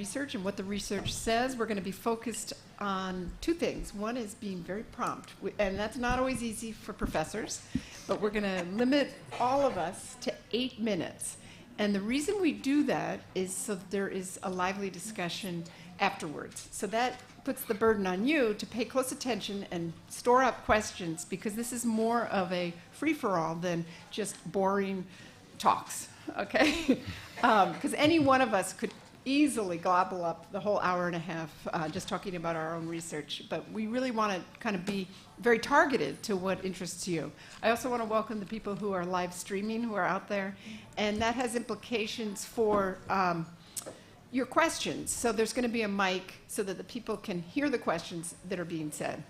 research and what the research says. We're going to be focused on two things. One is being very prompt, and that's not always easy for professors, but we're going to limit all of us to 8 minutes. And the reason we do that is so that there is a lively discussion afterwards. So that puts the burden on you to pay close attention and store up questions, because this is more of a free-for-all than just boring talks, okay? Because any one of us could easily gobble up the whole hour and a half just talking about our own research, but we really want to kind of be very targeted to what interests you. I also want to welcome the people who are live streaming, who are out there, and that has implications for your questions. So there's going to be a mic so that the people can hear the questions that are being said.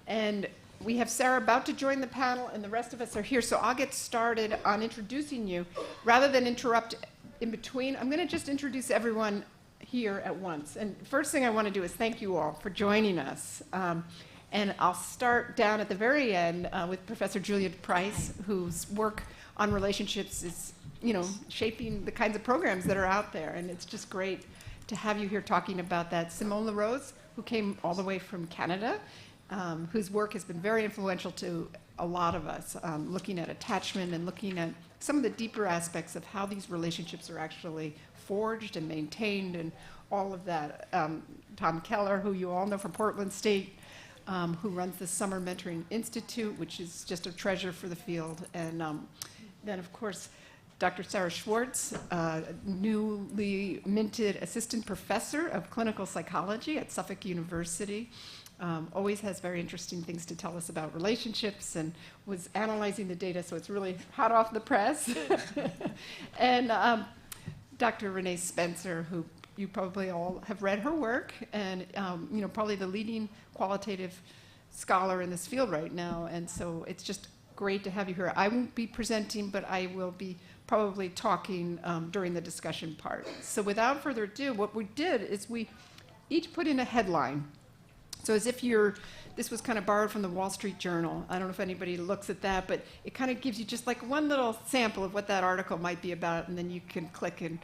And we have Sarah about to join the panel, and the rest of us are here, so I'll get started on introducing you. Rather than interrupt in between, I'm going to just introduce everyone here at once. And first thing I want to do is thank you all for joining us. And I'll start down at the very end with Professor Julia Price, whose work on relationships is, shaping the kinds of programs that are out there. And it's just great to have you here talking about that. Simone Rhodes, who came all the way from Canada, whose work has been very influential to a lot of us, looking at attachment and looking at some of the deeper aspects of how these relationships are actually forged and maintained and all of that. Tom Keller, who you all know from Portland State, who runs the Summer Mentoring Institute, which is just a treasure for the field. And then, of course, Dr. Sarah Schwartz, newly minted assistant professor of clinical psychology at Suffolk University. Always has very interesting things to tell us about relationships, and was analyzing the data, so it's really hot off the press. And Dr. Renee Spencer, who you probably all have read her work, and probably the leading qualitative scholar in this field right now. And so it's just great to have you here. I won't be presenting, but I will be probably talking during the discussion part. So without further ado, what we did is we each put in a headline. So as if this was kind of borrowed from the Wall Street Journal. I don't know if anybody looks at that, but it kind of gives you just like one little sample of what that article might be about, and then you can click and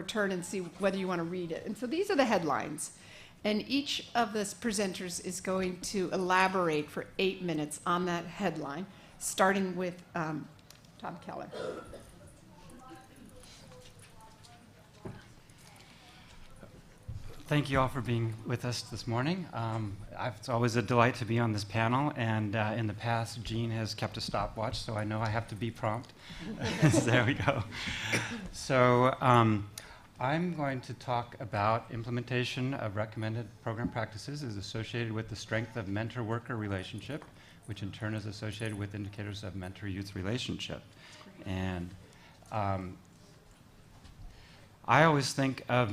turn and see whether you want to read it. And so these are the headlines. And each of the presenters is going to elaborate for 8 minutes on that headline, starting with Tom Keller. Thank you all for being with us this morning. It's always a delight to be on this panel, and in the past, Jean has kept a stopwatch, so I know I have to be prompt. So there we go. So I'm going to talk about implementation of recommended program practices is associated with the strength of mentor-worker relationship, which in turn is associated with indicators of mentor-youth relationship. And I always think of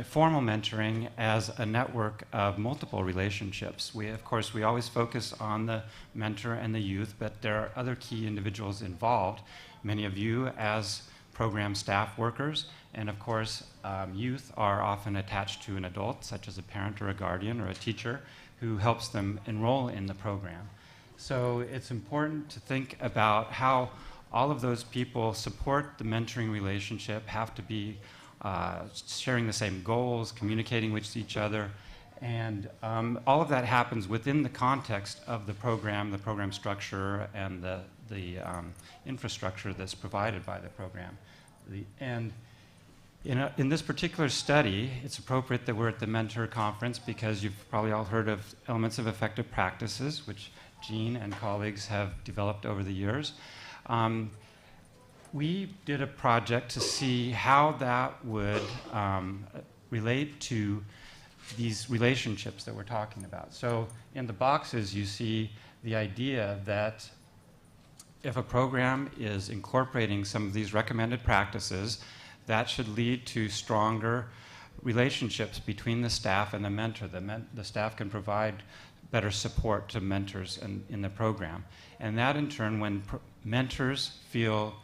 formal mentoring as a network of multiple relationships. Of course, we always focus on the mentor and the youth, but there are other key individuals involved, many of you as program staff workers, and of course, youth are often attached to an adult, such as a parent or a guardian or a teacher, who helps them enroll in the program. So it's important to think about how all of those people support the mentoring relationship, have to be sharing the same goals, communicating with each other, and all of that happens within the context of the program structure, and the infrastructure that's provided by the program. In this particular study, it's appropriate that we're at the Mentor Conference because you've probably all heard of elements of effective practices, which Jean and colleagues have developed over the years. We did a project to see how that would relate to these relationships that we're talking about. So in the boxes, you see the idea that if a program is incorporating some of these recommended practices, that should lead to stronger relationships between the staff and the mentor. The staff can provide better support to mentors in the program. And that in turn, when mentors feel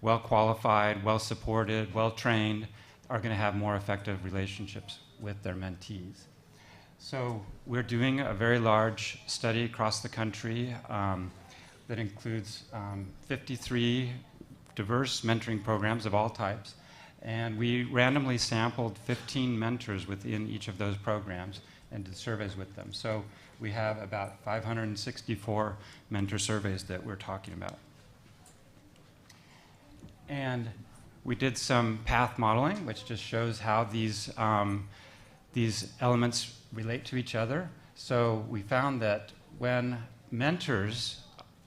well qualified, well supported, well trained, are going to have more effective relationships with their mentees. So we're doing a very large study across the country that includes 53 diverse mentoring programs of all types. And we randomly sampled 15 mentors within each of those programs and did surveys with them. So we have about 564 mentor surveys that we're talking about. And we did some path modeling, which just shows how these elements relate to each other. So we found that when mentors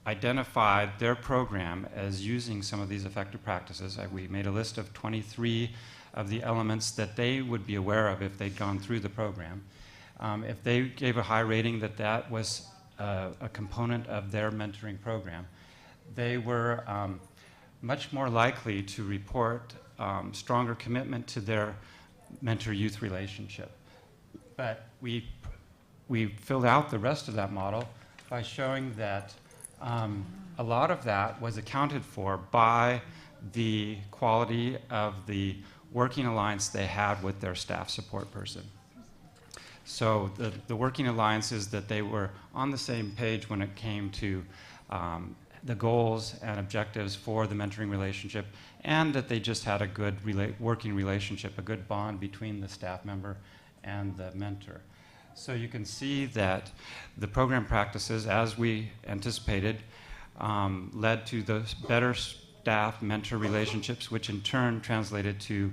identified their program as using some of these effective practices, we made a list of 23 of the elements that they would be aware of if they'd gone through the program. If they gave a high rating that that was a component of their mentoring program, they were much more likely to report stronger commitment to their mentor-youth relationship. But we filled out the rest of that model by showing that a lot of that was accounted for by the quality of the working alliance they had with their staff support person. So the working alliance is that they were on the same page when it came to the goals and objectives for the mentoring relationship, and that they just had a good working relationship, a good bond between the staff member and the mentor. So you can see that the program practices, as we anticipated, led to those better staff-mentor relationships, which in turn translated to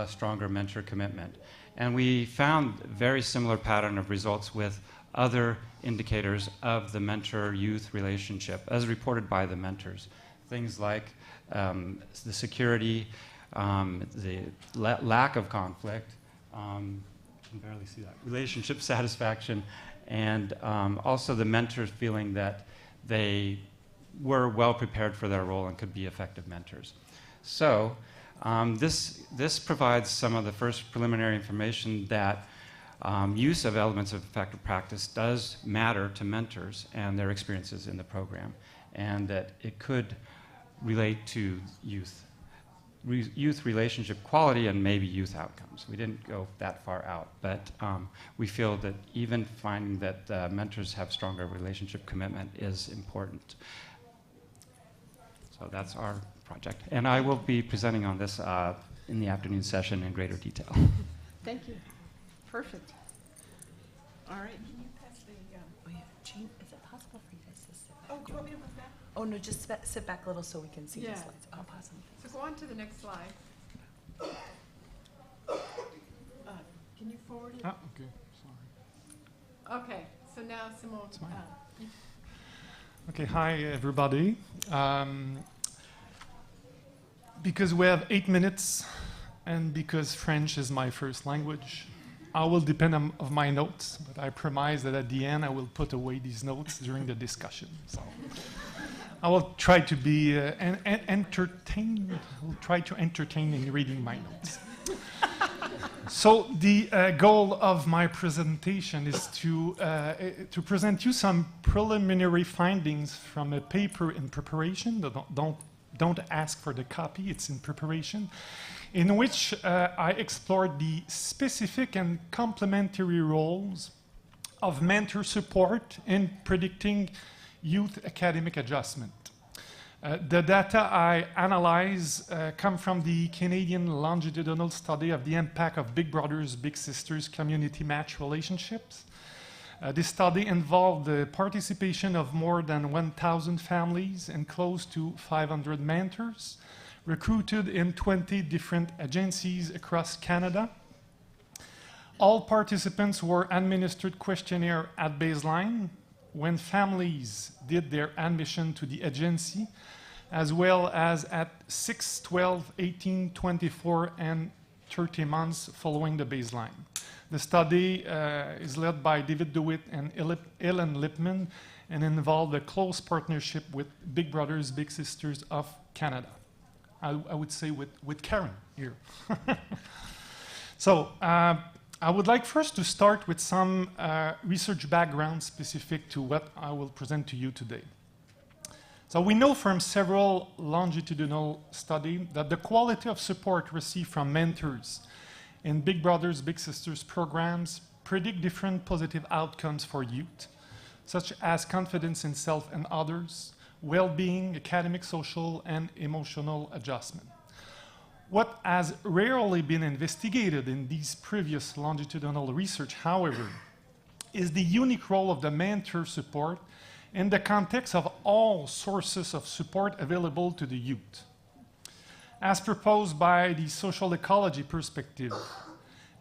stronger mentor commitment. And we found a very similar pattern of results with other indicators of the mentor-youth relationship, as reported by the mentors. Things like the security, the lack of conflict, I can barely see that, relationship satisfaction, and also the mentors feeling that they were well prepared for their role and could be effective mentors. So this provides some of the first preliminary information that use of elements of effective practice does matter to mentors and their experiences in the program, and that it could relate to youth relationship quality and maybe youth outcomes. We didn't go that far out, but we feel that even finding that mentors have stronger relationship commitment is important. So that's our project. And I will be presenting on this in the afternoon session in greater detail. Thank you. Perfect. All right. Can you pass the, oh yeah, Jean, is it possible for you guys to sit back? Oh, do you want me to move that? Oh, no, just sit back a little so we can see Yeah. the slides. Oh, awesome. So go on to the next slide. Can you forward it? Ah, okay, sorry. Okay, so now Simone. That's fine. Okay, hi everybody. Because we have 8 minutes and because French is my first language, I will depend on my notes, but I promise that at the end I will put away these notes during the discussion. So I will try to be entertained. I will try to entertain in reading my notes. So the goal of my presentation is to present you some preliminary findings from a paper in preparation. Don't ask for the copy, it's in preparation, in which I explored the specific and complementary roles of mentor support in predicting youth academic adjustment. The data I analyze come from the Canadian longitudinal study of the impact of Big Brothers, Big Sisters community match relationships. This study involved the participation of more than 1,000 families and close to 500 mentors, recruited in 20 different agencies across Canada. All participants were administered questionnaire at baseline when families did their admission to the agency, as well as at 6, 12, 18, 24, and 30 months following the baseline. The study is led by David DeWitt and Ellen Lipman and involved a close partnership with Big Brothers, Big Sisters of Canada. I would say with Karen here. So I would like first to start with some research background specific to what I will present to you today. So we know from several longitudinal studies that the quality of support received from mentors in Big Brothers, Big Sisters programs predict different positive outcomes for youth, such as confidence in self and others, well-being, academic, social, and emotional adjustment. What has rarely been investigated in these previous longitudinal research, however, is the unique role of the mentor support in the context of all sources of support available to the youth. As proposed by the social ecology perspective,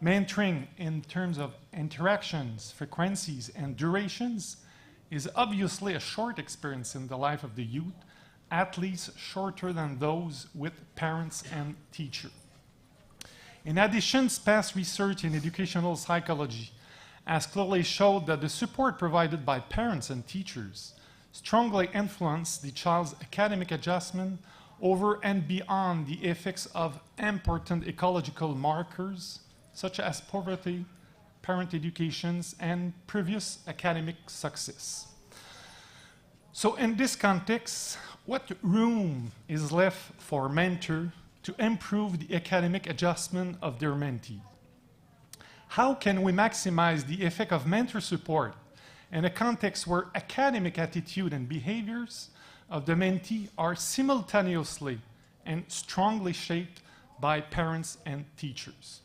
mentoring in terms of interactions, frequencies, and durations is obviously a short experience in the life of the youth, at least shorter than those with parents and teachers. In addition, past research in educational psychology has clearly showed that the support provided by parents and teachers strongly influence the child's academic adjustment over and beyond the effects of important ecological markers such as poverty, parent educations, and previous academic success. So in this context, what room is left for mentor to improve the academic adjustment of their mentee? How can we maximize the effect of mentor support in a context where academic attitude and behaviors of the mentee are simultaneously and strongly shaped by parents and teachers?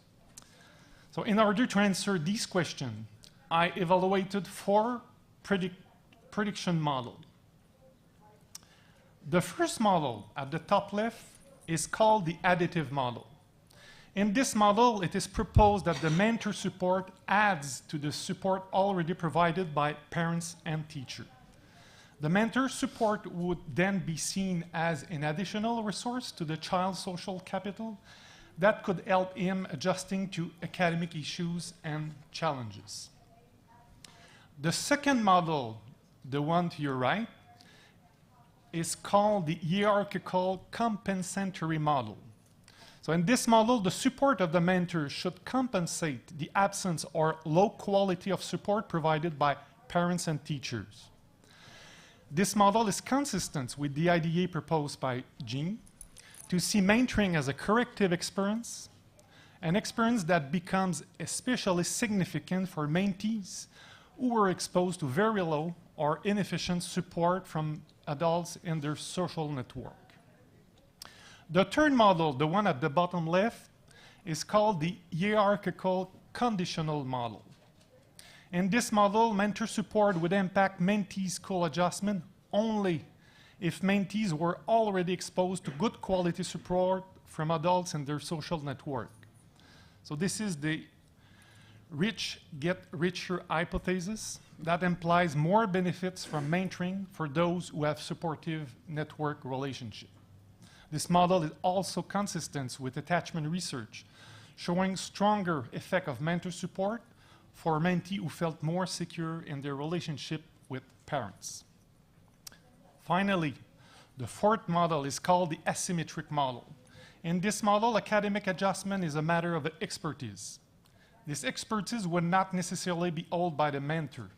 So in order to answer these questions, I evaluated 4 prediction models. The first model at the top left is called the additive model. In this model, it is proposed that the mentor support adds to the support already provided by parents and teachers. The mentor support would then be seen as an additional resource to the child's social capital that could help him adjusting to academic issues and challenges. The second model, the one to your right, is called the hierarchical compensatory model. So in this model, the support of the mentor should compensate the absence or low quality of support provided by parents and teachers. This model is consistent with the idea proposed by Jean to see mentoring as a corrective experience, an experience that becomes especially significant for mentees who were exposed to very low or inefficient support from adults in their social network. The third model, the one at the bottom left, is called the hierarchical conditional model. In this model, mentor support would impact mentees' school adjustment only if mentees were already exposed to good quality support from adults in their social network. So this is the rich get richer hypothesis that implies more benefits from mentoring for those who have supportive network relationships. This model is also consistent with attachment research, showing stronger effect of mentor support for mentees who felt more secure in their relationship with parents. Finally, the fourth model is called the asymmetric model. In this model, academic adjustment is a matter of expertise. This expertise would not necessarily be held by the mentor.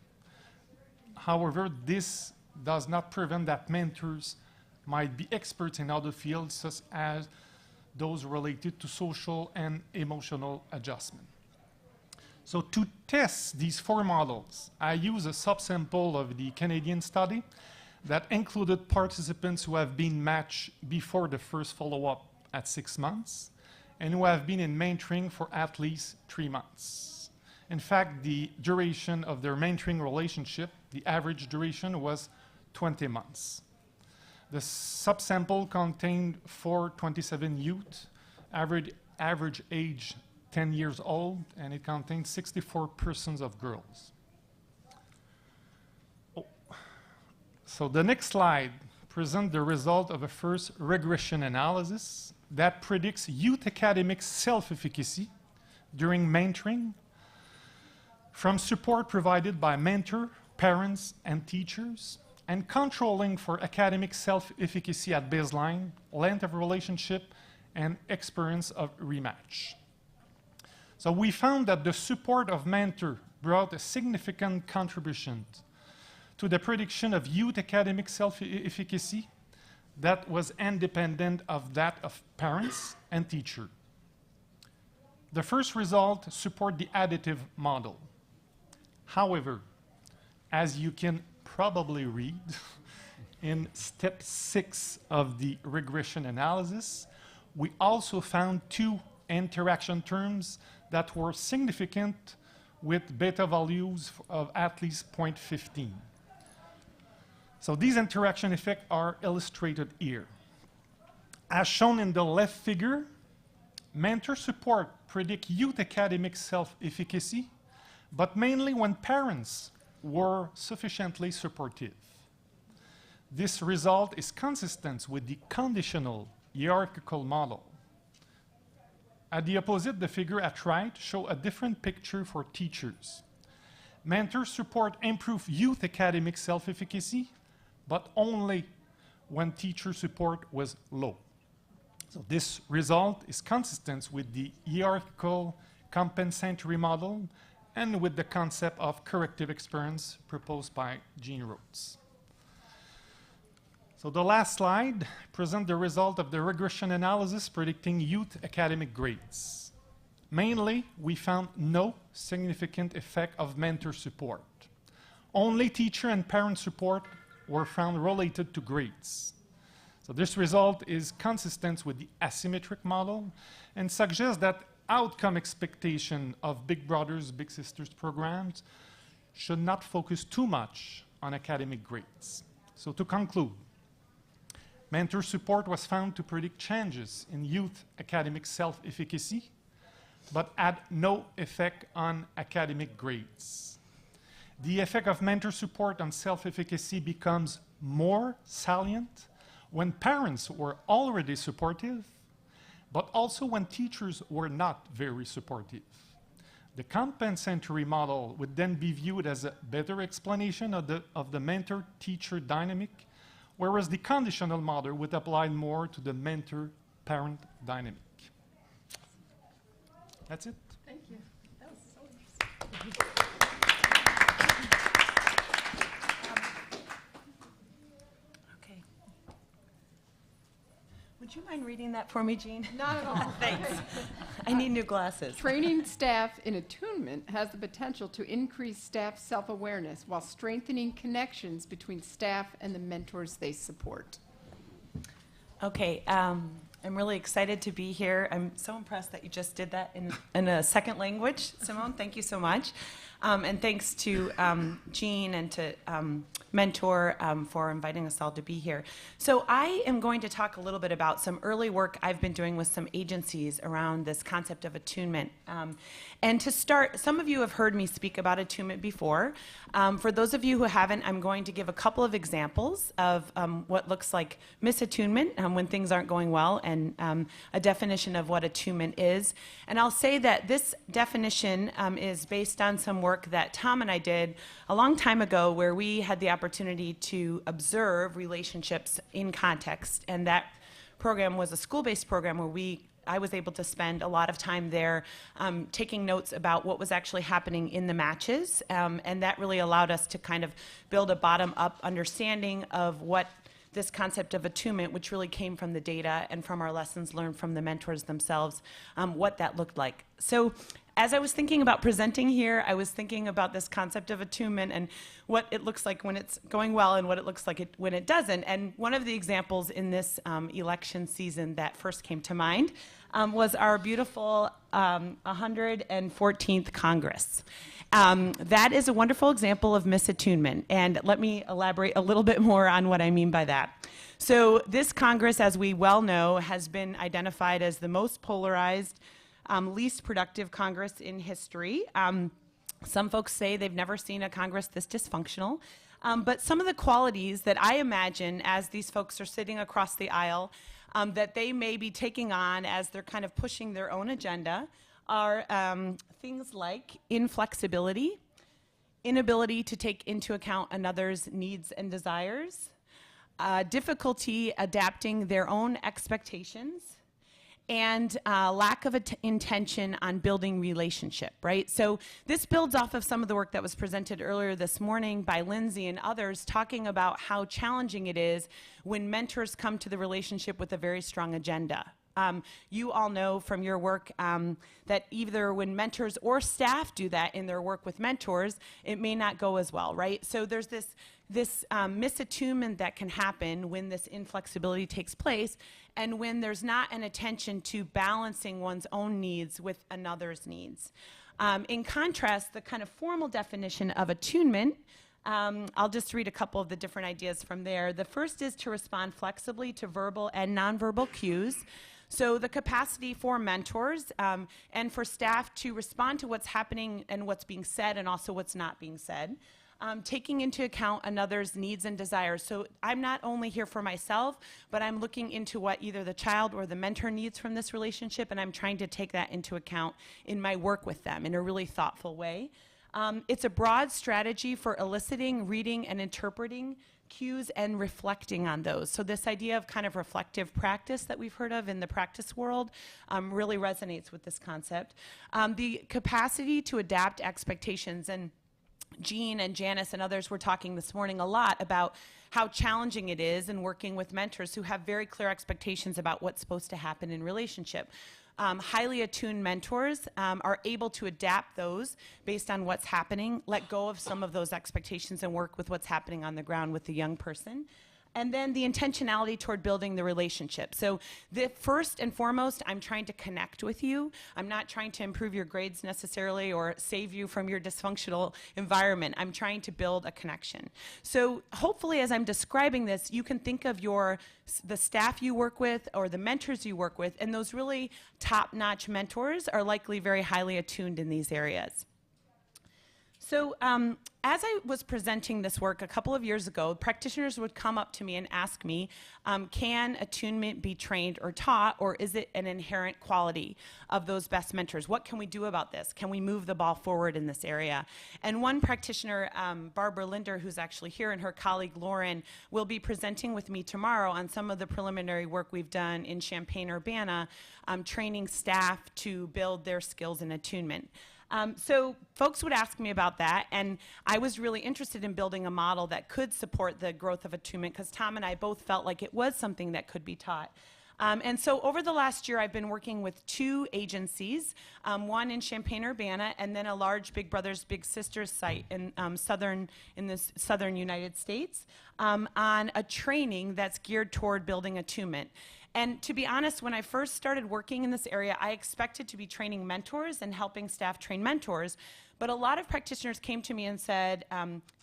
However, this does not prevent that mentors might be experts in other fields, such as those related to social and emotional adjustment. So to test these 4 models, I use a subsample of the Canadian study that included participants who have been matched before the first follow-up at 6 months and who have been in mentoring for at least 3 months. In fact, the duration of their mentoring relationship, the average duration was 20 months. The subsample contained 427 youth, average age 10 years old, and it contained 64% of girls. So the next slide presents the result of a first regression analysis that predicts youth academic self-efficacy during mentoring from support provided by mentor, parents, and teachers, and controlling for academic self-efficacy at baseline, length of relationship, and experience of rematch. So we found that the support of mentor brought a significant contribution to the prediction of youth academic self-efficacy that was independent of that of parents and teachers. The first result support the additive model. However, as you can probably read in step 6 of the regression analysis, we also found 2 interaction terms that were significant with beta values of at least 0.15. So these interaction effects are illustrated here. As shown in the left figure, mentor support predict youth academic self-efficacy, but mainly when parents were sufficiently supportive. This result is consistent with the conditional hierarchical model. At the opposite, the figure at right shows a different picture for teachers. Mentor support improve youth academic self-efficacy, but only when teacher support was low. So this result is consistent with the hierarchical compensatory model and with the concept of corrective experience proposed by Gene Rhodes. So the last slide presents the result of the regression analysis predicting youth academic grades. Mainly, we found no significant effect of mentor support. Only teacher and parent support were found related to grades. So this result is consistent with the asymmetric model and suggests that outcome expectation of Big Brothers Big Sisters programs should not focus too much on academic grades. So to conclude, mentor support was found to predict changes in youth academic self-efficacy, but had no effect on academic grades. The effect of mentor support on self-efficacy becomes more salient when parents were already supportive, but also when teachers were not very supportive. The compensatory model would then be viewed as a better explanation of the mentor-teacher dynamic, whereas the conditional model would apply more to the mentor-parent dynamic. That's it. Thank you. That was so interesting. Okay. Would you mind reading that for me, Jean? Not at all. Thanks. I need new glasses. Training staff in attunement has the potential to increase staff self-awareness while strengthening connections between staff and the mentors they support. Okay, I'm really excited to be here. I'm so impressed that you just did that in a second language, Simone. Thank you so much. And thanks to Jean and to Mentor for inviting us all to be here. So I am going to talk a little bit about some early work I've been doing with some agencies around this concept of attunement. And to start, some of you have heard me speak about attunement before. For those of you who haven't, I'm going to give a couple of examples of what looks like misattunement when things aren't going well, and a definition of what attunement is. And I'll say that this definition is based on some work that Tom and I did a long time ago, where we had the opportunity to observe relationships in context. And that program was a school-based program where I was able to spend a lot of time there taking notes about what was actually happening in the matches. And that really allowed us to kind of build a bottom-up understanding of what this concept of attunement, which really came from the data and from our lessons learned from the mentors themselves, what that looked like. So as I was thinking about presenting here, I was thinking about this concept of attunement and what it looks like when it's going well and what it looks like when it doesn't. And one of the examples in this election season that first came to mind was our beautiful 114th Congress. That is a wonderful example of misattunement, and let me elaborate a little bit more on what I mean by that. So this Congress, as we well know, has been identified as the most polarized, least productive Congress in history. Some folks say they've never seen a Congress this dysfunctional, but some of the qualities that I imagine as these folks are sitting across the aisle that they may be taking on as they're kind of pushing their own agenda are things like inflexibility, inability to take into account another's needs and desires, difficulty adapting their own expectations, and lack of intention on building relationship, right? So this builds off of some of the work that was presented earlier this morning by Lindsay and others talking about how challenging it is when mentors come to the relationship with a very strong agenda. You all know from your work that either when mentors or staff do that in their work with mentors, it may not go as well, right? So there's this misattunement that can happen when this inflexibility takes place and when there's not an attention to balancing one's own needs with another's needs. In contrast, the kind of formal definition of attunement, I'll just read a couple of the different ideas from there. The first is to respond flexibly to verbal and nonverbal cues. So the capacity for mentors and for staff to respond to what's happening and what's being said and also what's not being said. Taking into account another's needs and desires. So I'm not only here for myself, but I'm looking into what either the child or the mentor needs from this relationship, and I'm trying to take that into account in my work with them in a really thoughtful way. It's a broad strategy for eliciting, reading, and interpreting cues and reflecting on those. So this idea of kind of reflective practice that we've heard of in the practice world really resonates with this concept. The capacity to adapt expectations, and Jean and Janice and others were talking this morning a lot about how challenging it is in working with mentors who have very clear expectations about what's supposed to happen in relationship. Highly attuned mentors are able to adapt those based on what's happening, let go of some of those expectations and work with what's happening on the ground with the young person. And then the intentionality toward building the relationship. So the first and foremost, I'm trying to connect with you. I'm not trying to improve your grades necessarily or save you from your dysfunctional environment. I'm trying to build a connection. So hopefully as I'm describing this, you can think of the staff you work with or the mentors you work with, and those really top-notch mentors are likely very highly attuned in these areas. So as I was presenting this work a couple of years ago, practitioners would come up to me and ask me, can attunement be trained or taught, or is it an inherent quality of those best mentors? What can we do about this? Can we move the ball forward in this area? And one practitioner, Barbara Linder, who's actually here, and her colleague Lauren, will be presenting with me tomorrow on some of the preliminary work we've done in Champaign-Urbana, training staff to build their skills in attunement. So folks would ask me about that, and I was really interested in building a model that could support the growth of attunement because Tom and I both felt like it was something that could be taught. And so over the last year, I've been working with 2 agencies, one in Champaign-Urbana and then a large Big Brothers Big Sisters site in the southern United States on a training that's geared toward building attunement. And to be honest, when I first started working in this area, I expected to be training mentors and helping staff train mentors. But a lot of practitioners came to me and said,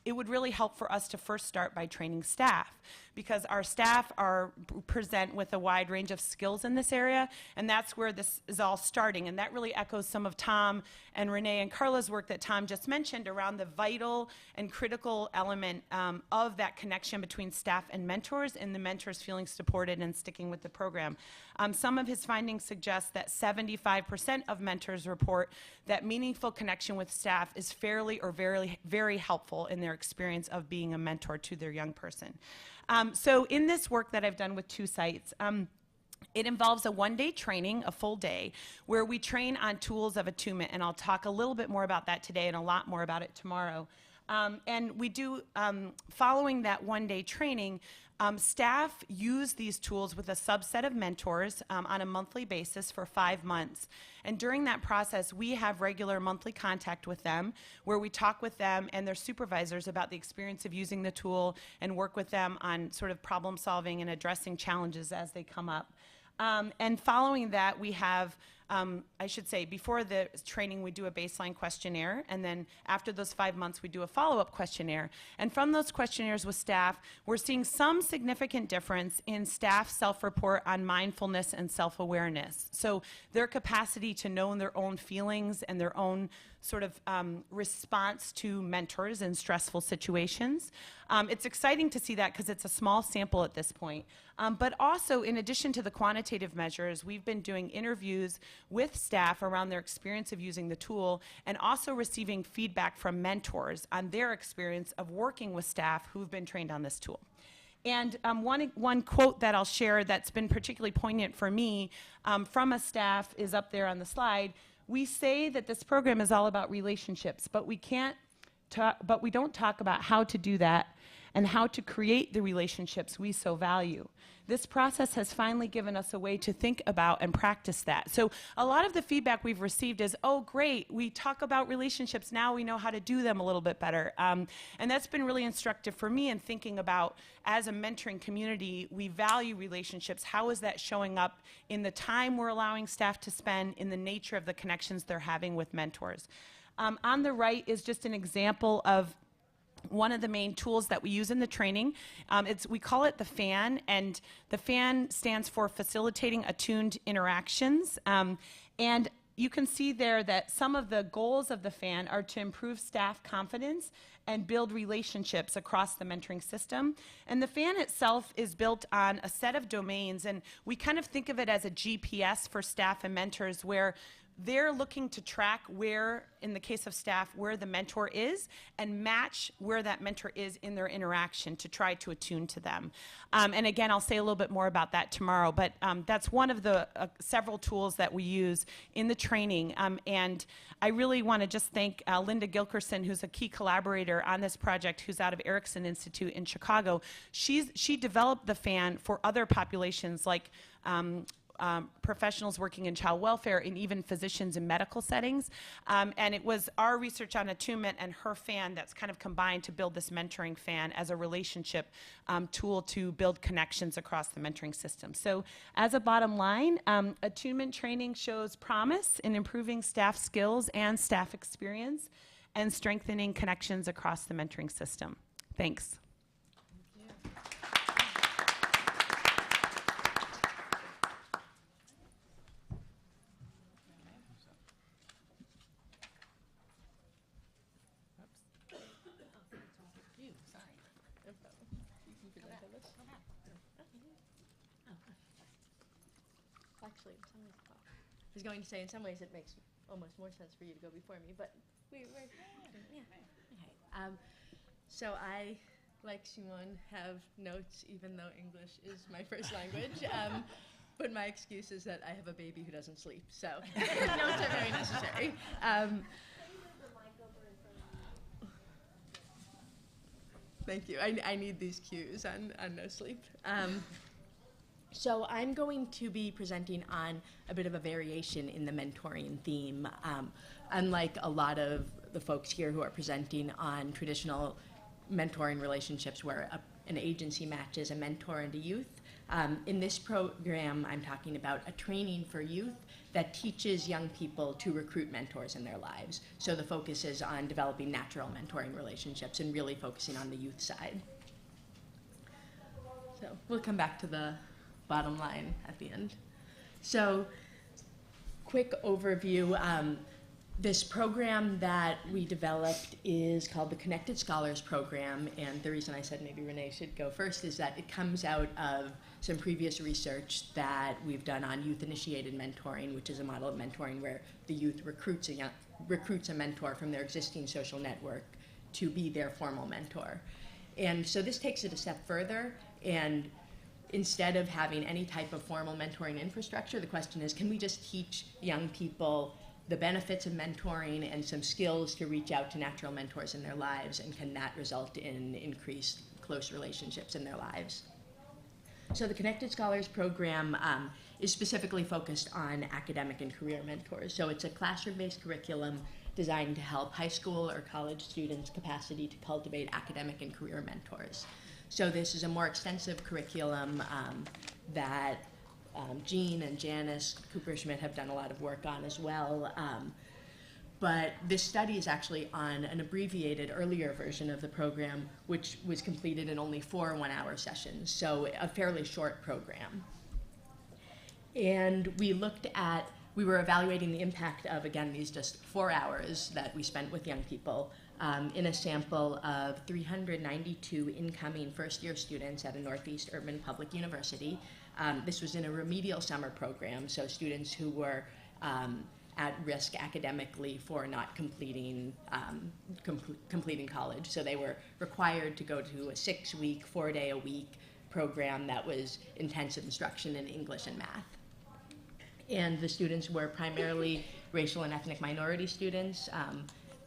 it would really help for us to first start by training staff because our staff present with a wide range of skills in this area, and that's where this is all starting. And that really echoes some of Tom and Renee and Carla's work that Tom just mentioned around the vital and critical element of that connection between staff and mentors, and the mentors feeling supported and sticking with the program. Some of his findings suggest that 75% of mentors report that meaningful connection with staff is fairly or very, very helpful in their experience of being a mentor to their young person. So in this work that I've done with 2 sites, it involves a one-day training, a full day, where we train on tools of attunement, and I'll talk a little bit more about that today and a lot more about it tomorrow. And we do, following that one-day training, staff use these tools with a subset of mentors on a monthly basis for 5 months. And during that process, we have regular monthly contact with them where we talk with them and their supervisors about the experience of using the tool and work with them on sort of problem solving and addressing challenges as they come up. And following that, we have, I should say, before the training, we do a baseline questionnaire, and then after those 5 months, we do a follow-up questionnaire. And from those questionnaires with staff, we're seeing some significant difference in staff self-report on mindfulness and self-awareness. So their capacity to know their own feelings and their own sort of response to mentors in stressful situations. It's exciting to see that because it's a small sample at this point. But also, in addition to the quantitative measures, we've been doing interviews with staff around their experience of using the tool and also receiving feedback from mentors on their experience of working with staff who've been trained on this tool. And one quote that I'll share that's been particularly poignant for me from a staff is up there on the slide. We say that this program is all about relationships, but we can't but we don't talk about how to do that and how to create the relationships we so value. This process has finally given us a way to think about and practice that. So a lot of the feedback we've received is, oh, great, we talk about relationships, now we know how to do them a little bit better. And that's been really instructive for me in thinking about, as a mentoring community, we value relationships. How is that showing up in the time we're allowing staff to spend, in the nature of the connections they're having with mentors? On the right is just an example of one of the main tools that we use in the training. We call it the FAN, and the FAN stands for Facilitating Attuned Interactions. And you can see there that some of the goals of the FAN are to improve staff confidence and build relationships across the mentoring system. And the FAN itself is built on a set of domains, and we kind of think of it as a GPS for staff and mentors, where they're looking to track where, in the case of staff, where the mentor is, and match where that mentor is in their interaction to try to attune to them. And again, I'll say a little bit more about that tomorrow, but that's one of the several tools that we use in the training. And I really want to just thank Linda Gilkerson, who's a key collaborator on this project, who's out of Erickson Institute in Chicago. She developed the FAN for other populations like professionals working in child welfare and even physicians in medical settings. And it was our research on attunement and her FAN that's kind of combined to build this mentoring FAN as a relationship tool to build connections across the mentoring system. So as a bottom line, attunement training shows promise in improving staff skills and staff experience and strengthening connections across the mentoring system. Thanks. Actually, in some ways, I was going to say, in some ways, it makes almost more sense for you to go before me, but we're yeah. Okay. So I, like Simone, have notes, even though English is my first language. But my excuse is that I have a baby who doesn't sleep, so notes are very necessary. Thank you. I need these cues on no sleep. So I'm going to be presenting on a bit of a variation in the mentoring theme. Unlike a lot of the folks here who are presenting on traditional mentoring relationships where an agency matches a mentor and a youth, in this program I'm talking about a training for youth that teaches young people to recruit mentors in their lives. So the focus is on developing natural mentoring relationships and really focusing on the youth side. So we'll come back to the bottom line at the end. So, quick overview. This program that we developed is called the Connected Scholars Program, and the reason I said maybe Renee should go first is that it comes out of some previous research that we've done on youth-initiated mentoring, which is a model of mentoring where the youth recruits a mentor from their existing social network to be their formal mentor. And so this takes it a step further, and instead of having any type of formal mentoring infrastructure, the question is, can we just teach young people the benefits of mentoring and some skills to reach out to natural mentors in their lives, and can that result in increased close relationships in their lives? So the Connected Scholars Program is specifically focused on academic and career mentors. So it's a classroom-based curriculum designed to help high school or college students' capacity to cultivate academic and career mentors. So this is a more extensive curriculum that Jean and Janice Cooper-Schmidt have done a lot of work on as well. But this study is actually on an abbreviated earlier version of the program, which was completed in only 4 one-hour sessions, so a fairly short program. And we were evaluating the impact of, again, these just 4 hours that we spent with young people in a sample of 392 incoming first-year students at a Northeast Urban Public University. This was in a remedial summer program, so students who were at risk academically for not completing college. So they were required to go to a 6-week, 4-day-a-week program that was intensive instruction in English and math. And the students were primarily racial and ethnic minority students.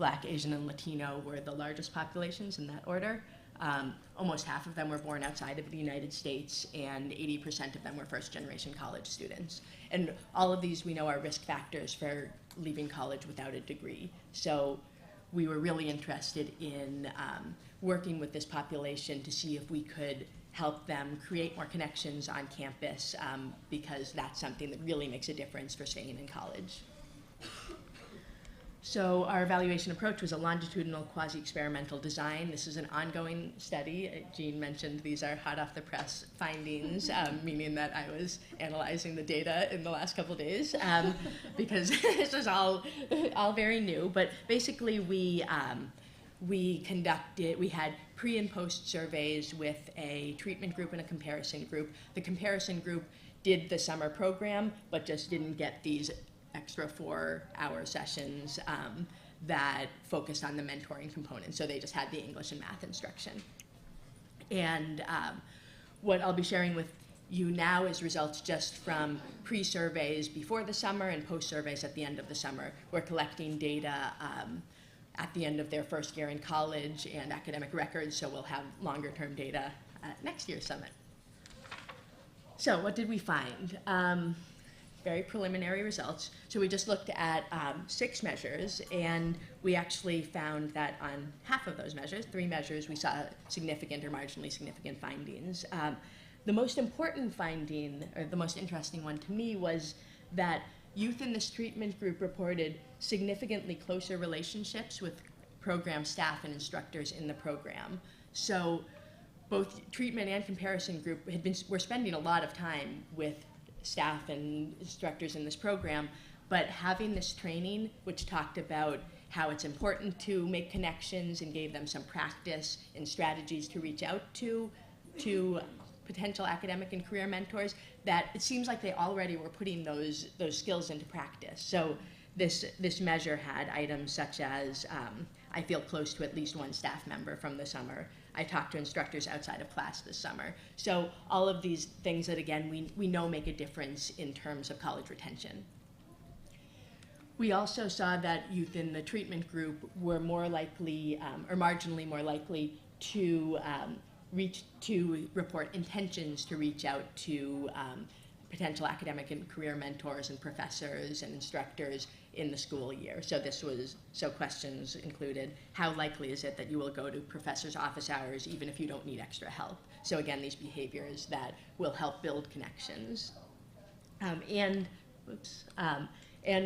Black, Asian, and Latino were the largest populations in that order. Almost half of them were born outside of the United States, and 80% of them were first-generation college students. And all of these we know are risk factors for leaving college without a degree. So we were really interested in working with this population to see if we could help them create more connections on campus, because that's something that really makes a difference for staying in college. So our evaluation approach was a longitudinal quasi-experimental design. This is an ongoing study. Jean mentioned these are hot off the press findings, meaning that I was analyzing the data in the last couple of days, because this was all very new. But basically we had pre and post surveys with a treatment group and a comparison group. The comparison group did the summer program, but just didn't get these extra 4-hour sessions that focused on the mentoring component. So they just had the English and math instruction. And what I'll be sharing with you now is results just from pre-surveys before the summer and post-surveys at the end of the summer. We're collecting data at the end of their first year in college and academic records, so we'll have longer-term data at next year's summit. So what did we find? Very preliminary results. So we just looked at 6 measures, and we actually found that on half of those measures, 3 measures, we saw significant or marginally significant findings. The most important finding, or the most interesting one to me, was that youth in this treatment group reported significantly closer relationships with program staff and instructors in the program. So both treatment and comparison group were spending a lot of time with staff and instructors in this program, but having this training, which talked about how it's important to make connections and gave them some practice and strategies to reach out to potential academic and career mentors, that it seems like they already were putting those skills into practice. So this measure had items such as, I feel close to at least one staff member from the summer. I talked to instructors outside of class this summer. So all of these things that, again, we know make a difference in terms of college retention. We also saw that youth in the treatment group were more likely, or marginally more likely, to report intentions to reach out to potential academic and career mentors and professors and instructors in the school year. So questions included, how likely is it that you will go to professors' office hours even if you don't need extra help? So again, these behaviors that will help build connections. And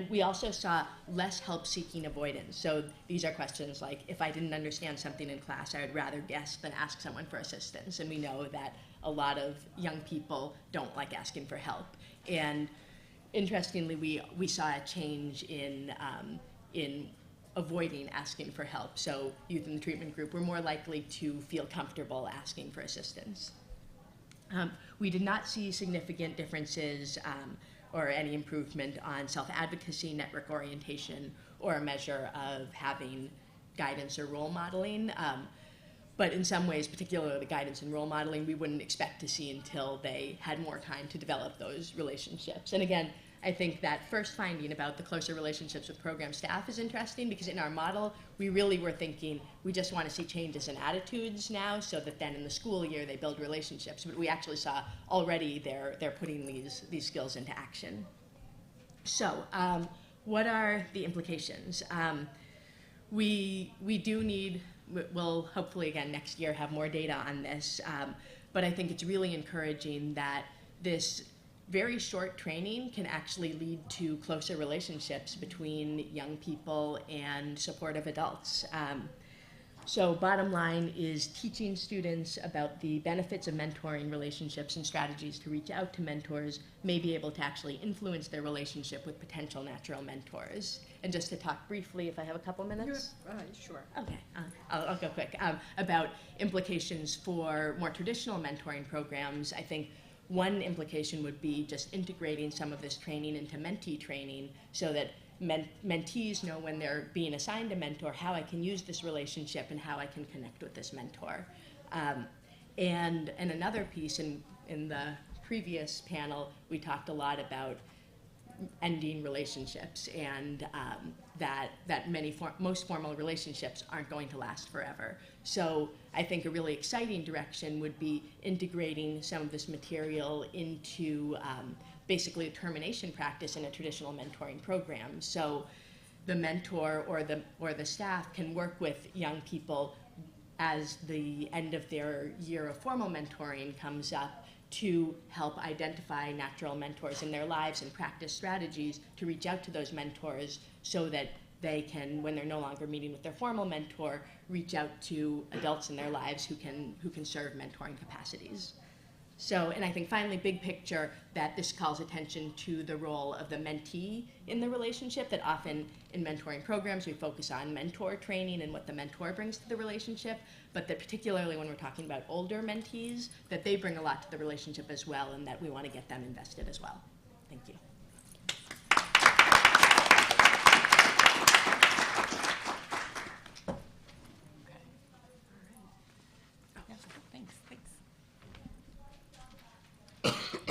we also saw less help-seeking avoidance. So these are questions like, if I didn't understand something in class, I would rather guess than ask someone for assistance. And we know that a lot of young people don't like asking for help. And interestingly, we saw a change in avoiding asking for help. So youth in the treatment group were more likely to feel comfortable asking for assistance. We did not see significant differences or any improvement on self-advocacy, network orientation, or a measure of having guidance or role modeling. But in some ways, particularly the guidance and role modeling, we wouldn't expect to see until they had more time to develop those relationships. And again, I think that first finding about the closer relationships with program staff is interesting, because in our model, we really were thinking we just want to see changes in attitudes now, so that then in the school year they build relationships. But we actually saw already they're putting these skills into action. So what are the implications? We do need, we'll hopefully again next year have more data on this, but I think it's really encouraging that this very short training can actually lead to closer relationships between young people and supportive adults. So bottom line is teaching students about the benefits of mentoring relationships and strategies to reach out to mentors may be able to actually influence their relationship with potential natural mentors. And just to talk briefly, if I have a couple minutes? Sure. Okay, I'll go quick. About implications for more traditional mentoring programs, I think one implication would be just integrating some of this training into mentee training, so that mentees know when they're being assigned a mentor how I can use this relationship and how I can connect with this mentor. And another piece in the previous panel, we talked a lot about ending relationships, and that most formal relationships aren't going to last forever. So I think a really exciting direction would be integrating some of this material into basically a termination practice in a traditional mentoring program. So the mentor or the staff can work with young people as the end of their year of formal mentoring comes up to help identify natural mentors in their lives and practice strategies to reach out to those mentors so that they can, when they're no longer meeting with their formal mentor, reach out to adults in their lives who can serve mentoring capacities. So, and I think finally, big picture, that this calls attention to the role of the mentee in the relationship, that often in mentoring programs we focus on mentor training and what the mentor brings to the relationship, but that particularly when we're talking about older mentees, that they bring a lot to the relationship as well, and that we want to get them invested as well. Thank you.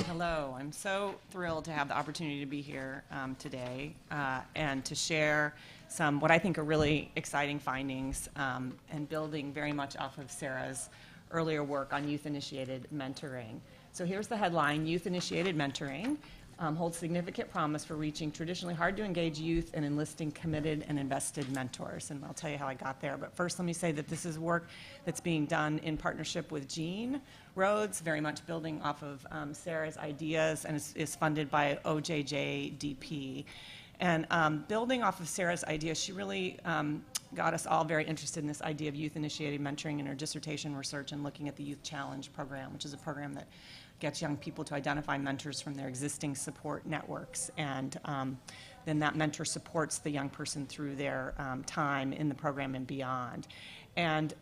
Hello, I'm so thrilled to have the opportunity to be here today and to share some what I think are really exciting findings and building very much off of Sarah's earlier work on youth-initiated mentoring. So here's the headline: Youth-initiated mentoring holds significant promise for reaching traditionally hard-to-engage youth and enlisting committed and invested mentors. And I'll tell you how I got there. But first, let me say that this is work that's being done in partnership with Jean Rhodes, very much building off of Sarah's ideas, and is funded by OJJDP. And building off of Sarah's ideas, she really got us all very interested in this idea of youth-initiated mentoring in her dissertation research and looking at the Youth Challenge program, which is a program that gets young people to identify mentors from their existing support networks. And then that mentor supports the young person through their time in the program and beyond. And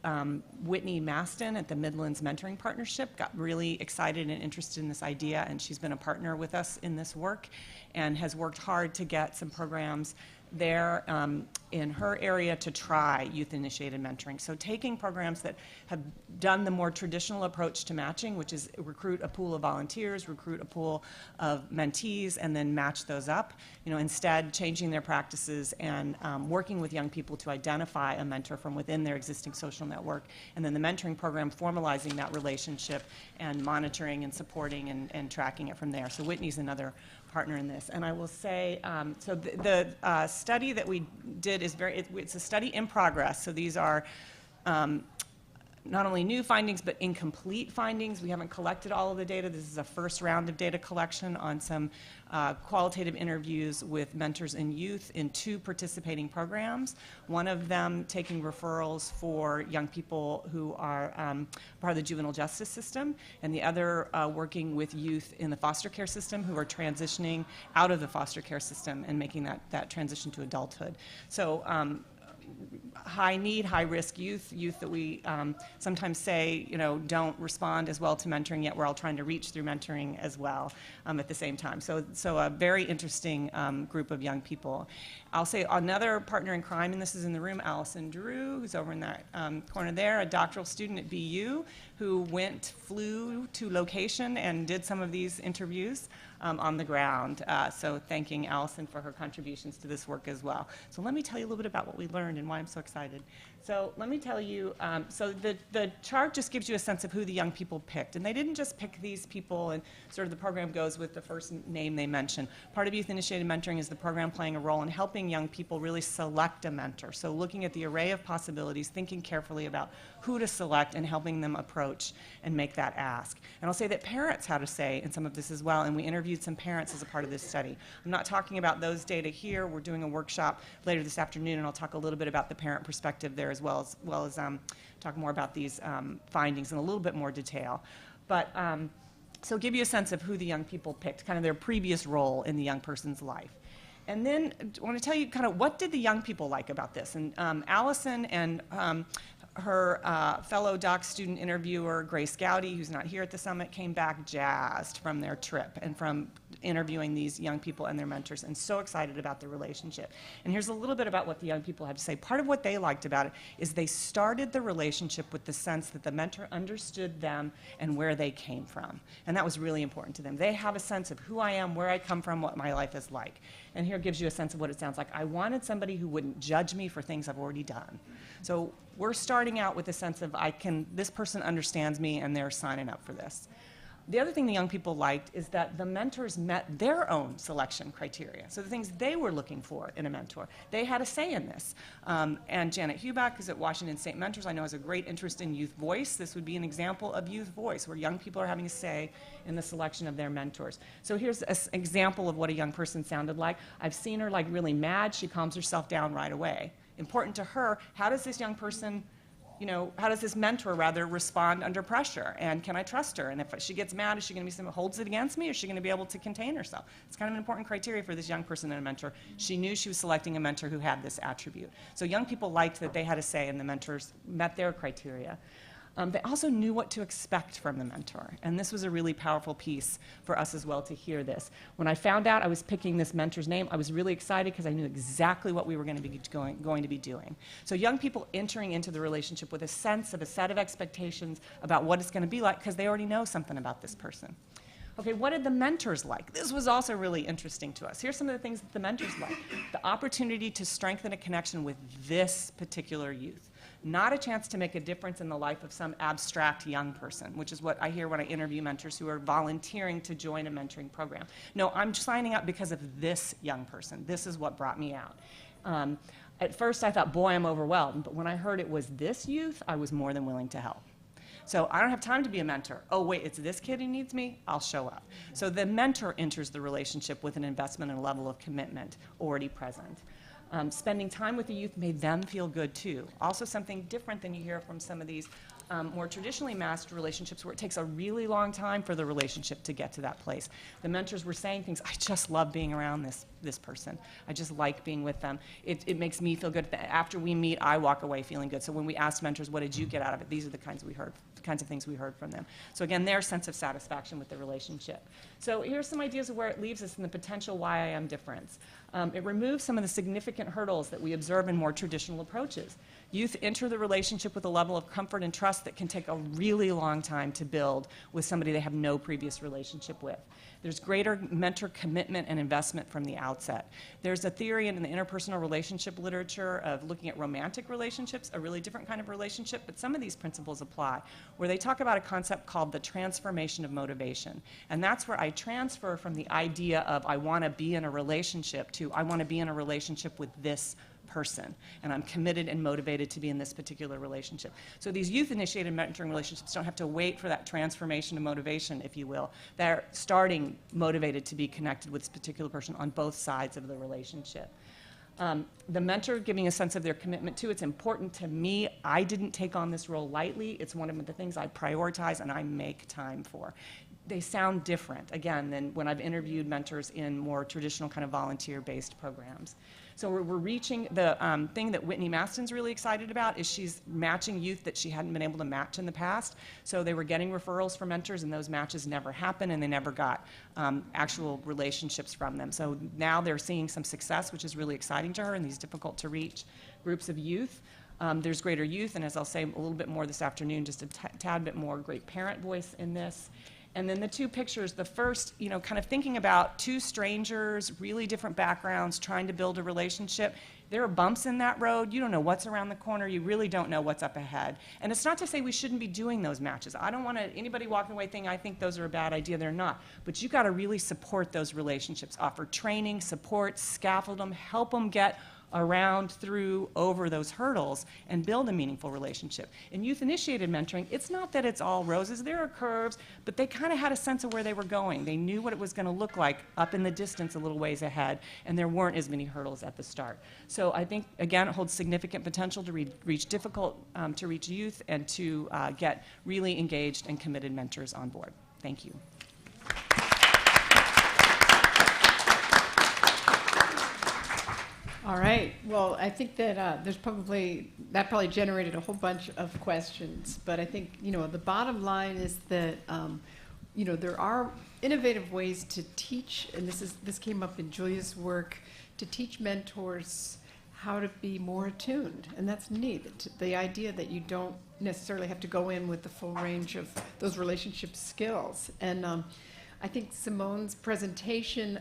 Whitney Maston at the Midlands Mentoring Partnership got really excited and interested in this idea, and she's been a partner with us in this work and has worked hard to get some programs there in her area to try youth-initiated mentoring. So taking programs that have done the more traditional approach to matching, which is recruit a pool of volunteers, recruit a pool of mentees, and then match those up, instead changing their practices and working with young people to identify a mentor from within their existing social network, and then the mentoring program formalizing that relationship and monitoring and supporting and tracking it from there. So Whitney's another partner in this. And I will say, so the study that we did is it's a study in progress. So these are not only new findings, but incomplete findings. We haven't collected all of the data. This is a first round of data collection on some qualitative interviews with mentors and youth in 2 participating programs. One of them taking referrals for young people who are part of the juvenile justice system, and the other working with youth in the foster care system who are transitioning out of the foster care system and making that transition to adulthood. So high need, high risk youth that we sometimes say, don't respond as well to mentoring, yet we're all trying to reach through mentoring as well at the same time. So a very interesting group of young people. I'll say another partner in crime, and this is in the room, Allison Drew, who's over in that corner there, a doctoral student at BU who flew to location and did some of these interviews on the ground. So thanking Allison for her contributions to this work as well. So let me tell you a little bit about what we learned and why I'm so excited. So let me tell you, so the chart just gives you a sense of who the young people picked. And they didn't just pick these people, and sort of the program goes with the first name they mention. Part of youth-initiated mentoring is the program playing a role in helping young people really select a mentor. So looking at the array of possibilities, thinking carefully about who to select and helping them approach and make that ask. And I'll say that parents had a say in some of this as well, and we interviewed some parents as a part of this study. I'm not talking about those data here. We're doing a workshop later this afternoon, and I'll talk a little bit about the parent perspective there as well as talk more about these findings in a little bit more detail. But so give you a sense of who the young people picked, kind of their previous role in the young person's life. And then I want to tell you kind of what did the young people like about this. And Allison and her fellow doc student interviewer, Grace Gowdy, who's not here at the summit, came back jazzed from their trip and from interviewing these young people and their mentors, and so excited about the relationship. And here's a little bit about what the young people had to say. Part of what they liked about it is they started the relationship with the sense that the mentor understood them and where they came from. And that was really important to them. They have a sense of who I am, where I come from, what my life is like. And here gives you a sense of what it sounds like. I wanted somebody who wouldn't judge me for things I've already done. So we're starting out with a sense of this person understands me and they're signing up for this. The other thing the young people liked is that the mentors met their own selection criteria. So the things they were looking for in a mentor, they had a say in this. And Janet Huback, who's at Washington State Mentors, I know has a great interest in youth voice. This would be an example of youth voice, where young people are having a say in the selection of their mentors. So here's an example of what a young person sounded like. I've seen her like really mad. She calms herself down right away. Important to her, how does this young person, how does this mentor rather respond under pressure? And can I trust her? And if she gets mad, is she going to be someone who holds it against me? Or is she going to be able to contain herself? It's kind of an important criteria for this young person and a mentor. She knew she was selecting a mentor who had this attribute. So young people liked that they had a say and the mentors met their criteria. They also knew what to expect from the mentor. And this was a really powerful piece for us as well to hear this. When I found out I was picking this mentor's name, I was really excited because I knew exactly what we were going to be going to be doing. So young people entering into the relationship with a sense of a set of expectations about what it's going to be like because they already know something about this person. Okay, what did the mentors like? This was also really interesting to us. Here's some of the things that the mentors liked. The opportunity to strengthen a connection with this particular youth. Not a chance to make a difference in the life of some abstract young person, which is what I hear when I interview mentors who are volunteering to join a mentoring program. No, I'm signing up because of this young person. This is what brought me out. At first I thought, boy, I'm overwhelmed. But when I heard it was this youth, I was more than willing to help. So I don't have time to be a mentor. Oh, wait, it's this kid who needs me? I'll show up. So the mentor enters the relationship with an investment and a level of commitment already present. Spending time with the youth made them feel good too. Also something different than you hear from some of these more traditionally masked relationships where it takes a really long time for the relationship to get to that place. The mentors were saying things, I just love being around this person. I just like being with them. It makes me feel good. After we meet, I walk away feeling good. So when we asked mentors, what did you get out of it? These are the kinds of things we heard from them. So again, their sense of satisfaction with the relationship. So here's some ideas of where it leaves us in the potential YIM difference. It removes some of the significant hurdles that we observe in more traditional approaches. Youth enter the relationship with a level of comfort and trust that can take a really long time to build with somebody they have no previous relationship with. There's greater mentor commitment and investment from the outset. There's a theory in the interpersonal relationship literature of looking at romantic relationships, a really different kind of relationship, but some of these principles apply, where they talk about a concept called the transformation of motivation. And that's where I transfer from the idea of I want to be in a relationship to I want to be in a relationship with this person, and I'm committed and motivated to be in this particular relationship. So these youth-initiated mentoring relationships don't have to wait for that transformation of motivation, if you will. They're starting motivated to be connected with this particular person on both sides of the relationship. The mentor giving a sense of their commitment to, it's important to me. I didn't take on this role lightly. It's one of the things I prioritize and I make time for. They sound different, again, than when I've interviewed mentors in more traditional kind of volunteer-based programs. So we're reaching the thing that Whitney Maston's really excited about is she's matching youth that she hadn't been able to match in the past. So they were getting referrals from mentors, and those matches never happened, and they never got actual relationships from them. So now they're seeing some success, which is really exciting to her in these difficult-to-reach groups of youth. There's greater youth, and as I'll say a little bit more this afternoon, just a tad bit more great parent voice in this. And then the two pictures, the first, kind of thinking about two strangers, really different backgrounds, trying to build a relationship. There are bumps in that road. You don't know what's around the corner. You really don't know what's up ahead. And it's not to say we shouldn't be doing those matches. I don't want anybody walking away thinking, I think those are a bad idea. They're not. But you got to really support those relationships. Offer training, support, scaffold them, help them get around, through, over those hurdles and build a meaningful relationship. In youth-initiated mentoring, it's not that it's all roses. There are curves, but they kind of had a sense of where they were going. They knew what it was going to look like up in the distance a little ways ahead, and there weren't as many hurdles at the start. So I think, again, it holds significant potential to reach difficult-to-reach youth and to get really engaged and committed mentors on board. Thank you. All right. Well, I think that that probably generated a whole bunch of questions. But I think, the bottom line is that, there are innovative ways to teach, and this came up in Julia's work, to teach mentors how to be more attuned, and that's neat. The idea that you don't necessarily have to go in with the full range of those relationship skills. And I think Simone's presentation,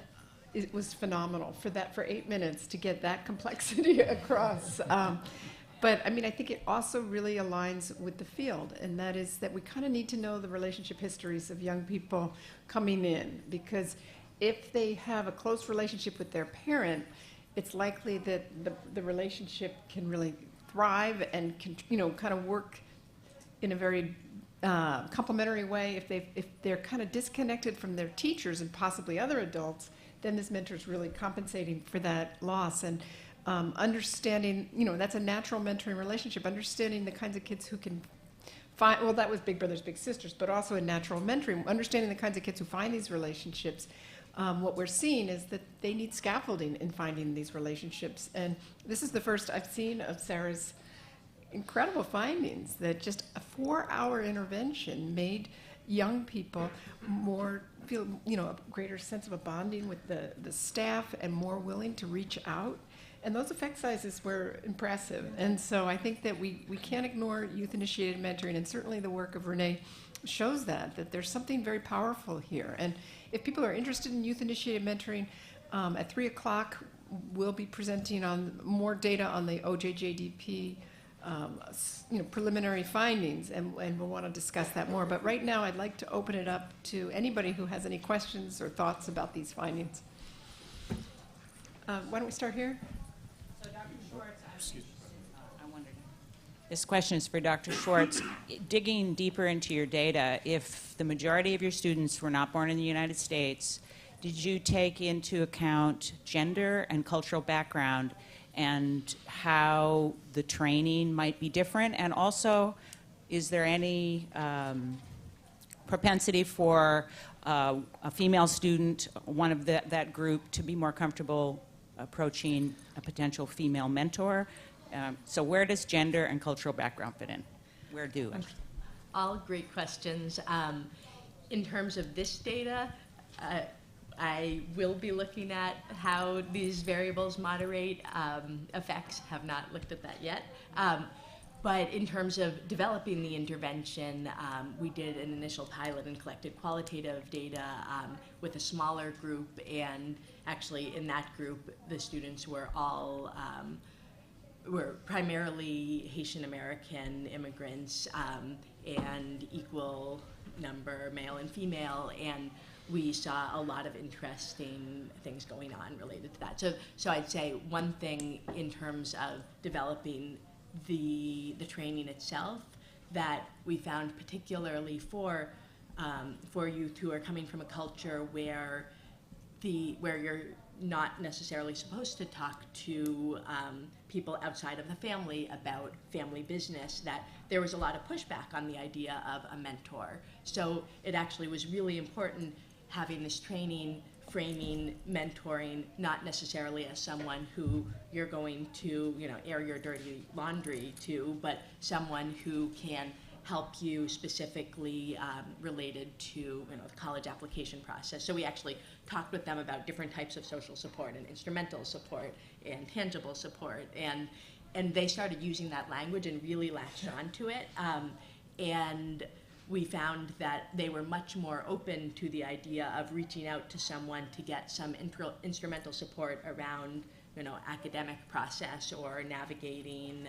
it was phenomenal for 8 minutes to get that complexity across. But I mean, I think it also really aligns with the field, and that is that we kind of need to know the relationship histories of young people coming in, because if they have a close relationship with their parent, it's likely that the relationship can really thrive and can, kind of work in a very complementary way. If they're kind of disconnected from their teachers and possibly other adults, then this mentor is really compensating for that loss. And understanding, that's a natural mentoring relationship, understanding the kinds of kids who can find, well, that was Big Brothers Big Sisters, but also in natural mentoring, understanding the kinds of kids who find these relationships. What we're seeing is that they need scaffolding in finding these relationships. And this is the first I've seen of Sarah's incredible findings, that just a 4-hour intervention made young people feel, a greater sense of a bonding with the staff and more willing to reach out. And those effect sizes were impressive. And so I think that we can't ignore youth-initiated mentoring, and certainly the work of Renee shows that there's something very powerful here. And if people are interested in youth-initiated mentoring, at 3 o'clock, we'll be presenting on more data on the OJJDP preliminary findings, and we'll want to discuss that more. But right now, I'd like to open it up to anybody who has any questions or thoughts about these findings. Why don't we start here? So Dr. Schwartz, I wondered. This question is for Dr. Schwartz. Digging deeper into your data, if the majority of your students were not born in the United States, did you take into account gender and cultural background and how the training might be different? And also, is there any propensity for a female student, one of that group, to be more comfortable approaching a potential female mentor? So where does gender and cultural background fit in? Where do? All great questions. In terms of this data, I will be looking at how these variables moderate effects. Have not looked at that yet. But in terms of developing the intervention, we did an initial pilot and collected qualitative data with a smaller group, and actually in that group, the students were all were primarily Haitian American immigrants, and equal number male and female, and we saw a lot of interesting things going on related to that. So I'd say one thing in terms of developing the training itself that we found, particularly for youth who are coming from a culture where you're not necessarily supposed to talk to people outside of the family about family business, that there was a lot of pushback on the idea of a mentor. So it actually was really important having this training, framing mentoring not necessarily as someone who you're going to, air your dirty laundry to, but someone who can help you specifically related to the college application process. So we actually talked with them about different types of social support and instrumental support and tangible support, and they started using that language and really latched onto it. And we found that they were much more open to the idea of reaching out to someone to get some instrumental support around, academic process or navigating,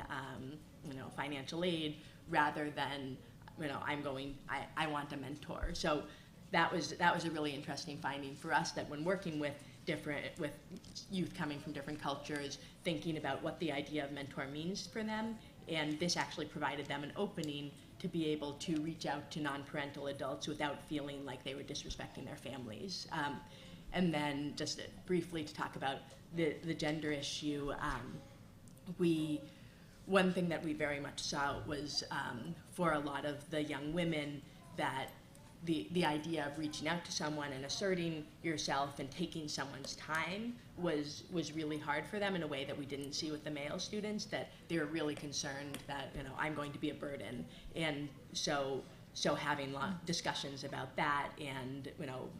financial aid, rather than, I want a mentor. So that was a really interesting finding for us, that when working with youth coming from different cultures, thinking about what the idea of mentor means for them, and this actually provided them an opening to be able to reach out to non-parental adults without feeling like they were disrespecting their families. And then just briefly to talk about the gender issue, one thing that we very much saw was for a lot of the young women, that the idea of reaching out to someone and asserting yourself and taking someone's time was really hard for them in a way that we didn't see with the male students, that they were really concerned that, I'm going to be a burden. And so so having discussions about that and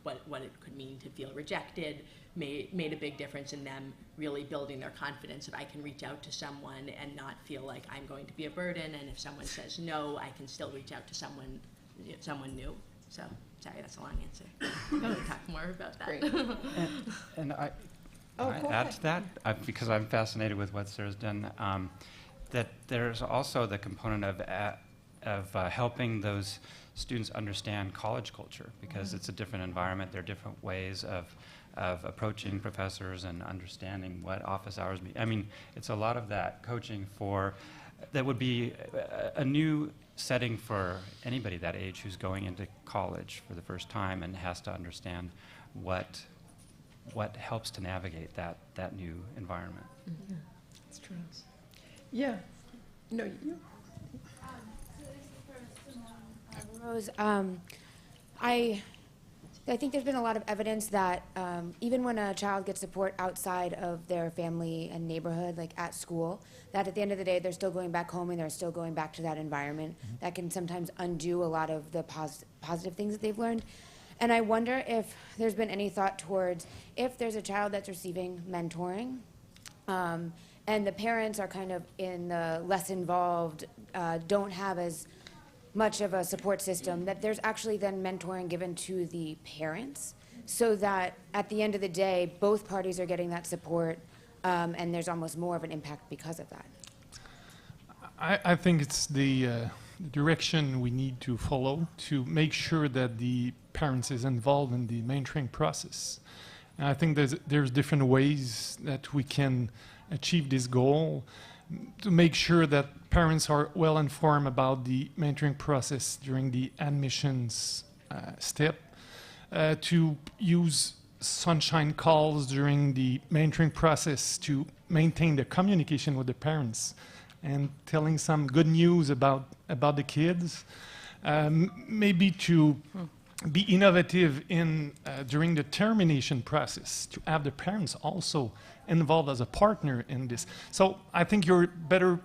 what it could mean to feel rejected made a big difference in them really building their confidence that I can reach out to someone and not feel like I'm going to be a burden, and if someone says no, I can still reach out to someone new. So sorry, that's a long answer. I'll talk more about that. Great. And I Oh, can go I add ahead. to that? Because I'm fascinated with what Sarah's done, that there's also the component of helping those students understand college culture, because it's a different environment. There are different ways of approaching professors and understanding what office hours mean. I mean, it's a lot of that coaching that would be a new setting for anybody that age who's going into college for the first time and has to understand what helps to navigate that new environment. That's true. Yeah. No, you. So this is for Simone Rose. I think there's been a lot of evidence that even when a child gets support outside of their family and neighborhood, like at school, that at the end of the day, they're still going back home and they're still going back to that environment. That can sometimes undo a lot of the positive things that they've learned. And I wonder if there's been any thought towards if there's a child that's receiving mentoring, and the parents are kind of in the less involved, don't have as much of a support system, that there's actually then mentoring given to the parents, so that at the end of the day, both parties are getting that support, and there's almost more of an impact because of that. I think it's the direction we need to follow to make sure that the parents is involved in the mentoring process. And I think there's different ways that we can achieve this goal, to make sure that parents are well informed about the mentoring process during the admissions step, to use sunshine calls during the mentoring process to maintain the communication with the parents and telling some good news about the kids, maybe to be innovative in during the termination process, to have the parents also involved as a partner in this. So I think you're better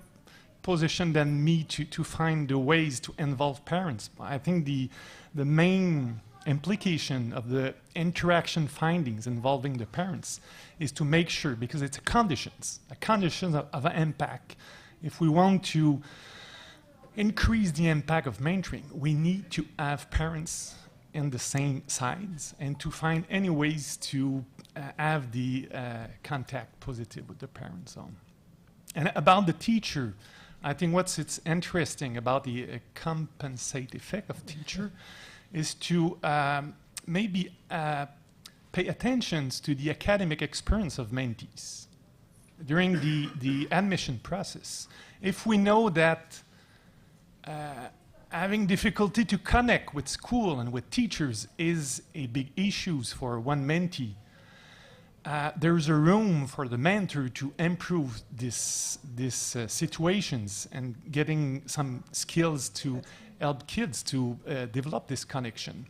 positioned than me to find the ways to involve parents. I think the main implication of the interaction findings involving the parents is to make sure, because it's conditions of an impact. If we want to increase the impact of mentoring, we need to have parents in the same sides and to find any ways to have the contact positive with the parents. And about the teacher, I think it's interesting about the compensate effect of teacher is to maybe pay attention to the academic experience of mentees during the admission process. If we know that having difficulty to connect with school and with teachers is a big issue for one mentee, there's a room for the mentor to improve these situations and getting some skills to help kids to develop this connection.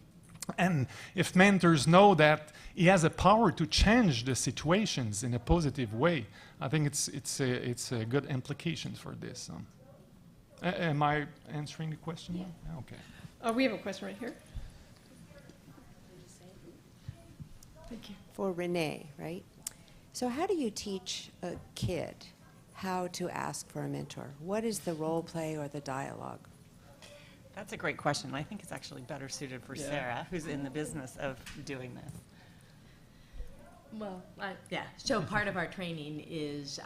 And if mentors know that he has a power to change the situations in a positive way, I think it's a good implication for this. Am I answering the question? Yeah. Okay. We have a question right here. Thank you. For Renee, right? So how do you teach a kid how to ask for a mentor? What is the role play or the dialogue? That's a great question. I think it's actually better suited for Sarah, who's in the business of doing this. Well, yeah. So part of our training is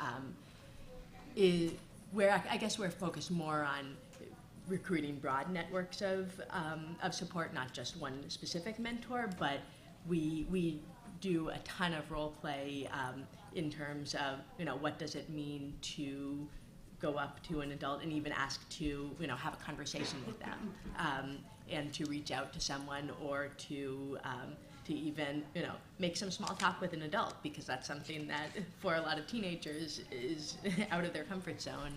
where I guess we're focused more on recruiting broad networks of support, not just one specific mentor, but we do a ton of role play in terms of what does it mean to go up to an adult and even ask to have a conversation with them, and to reach out to someone, or to even make some small talk with an adult, because that's something that for a lot of teenagers is out of their comfort zone,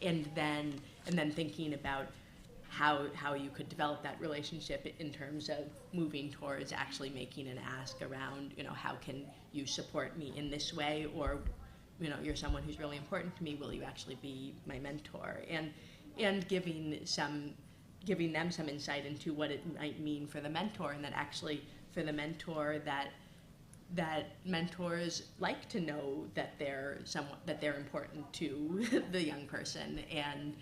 and then thinking about how you could develop that relationship in terms of moving towards actually making an ask around how can you support me in this way, or you're someone who's really important to me, will you actually be my mentor, and giving some giving them some insight into what it might mean for the mentor, and that actually for the mentor that mentors like to know that they're important to the young person, and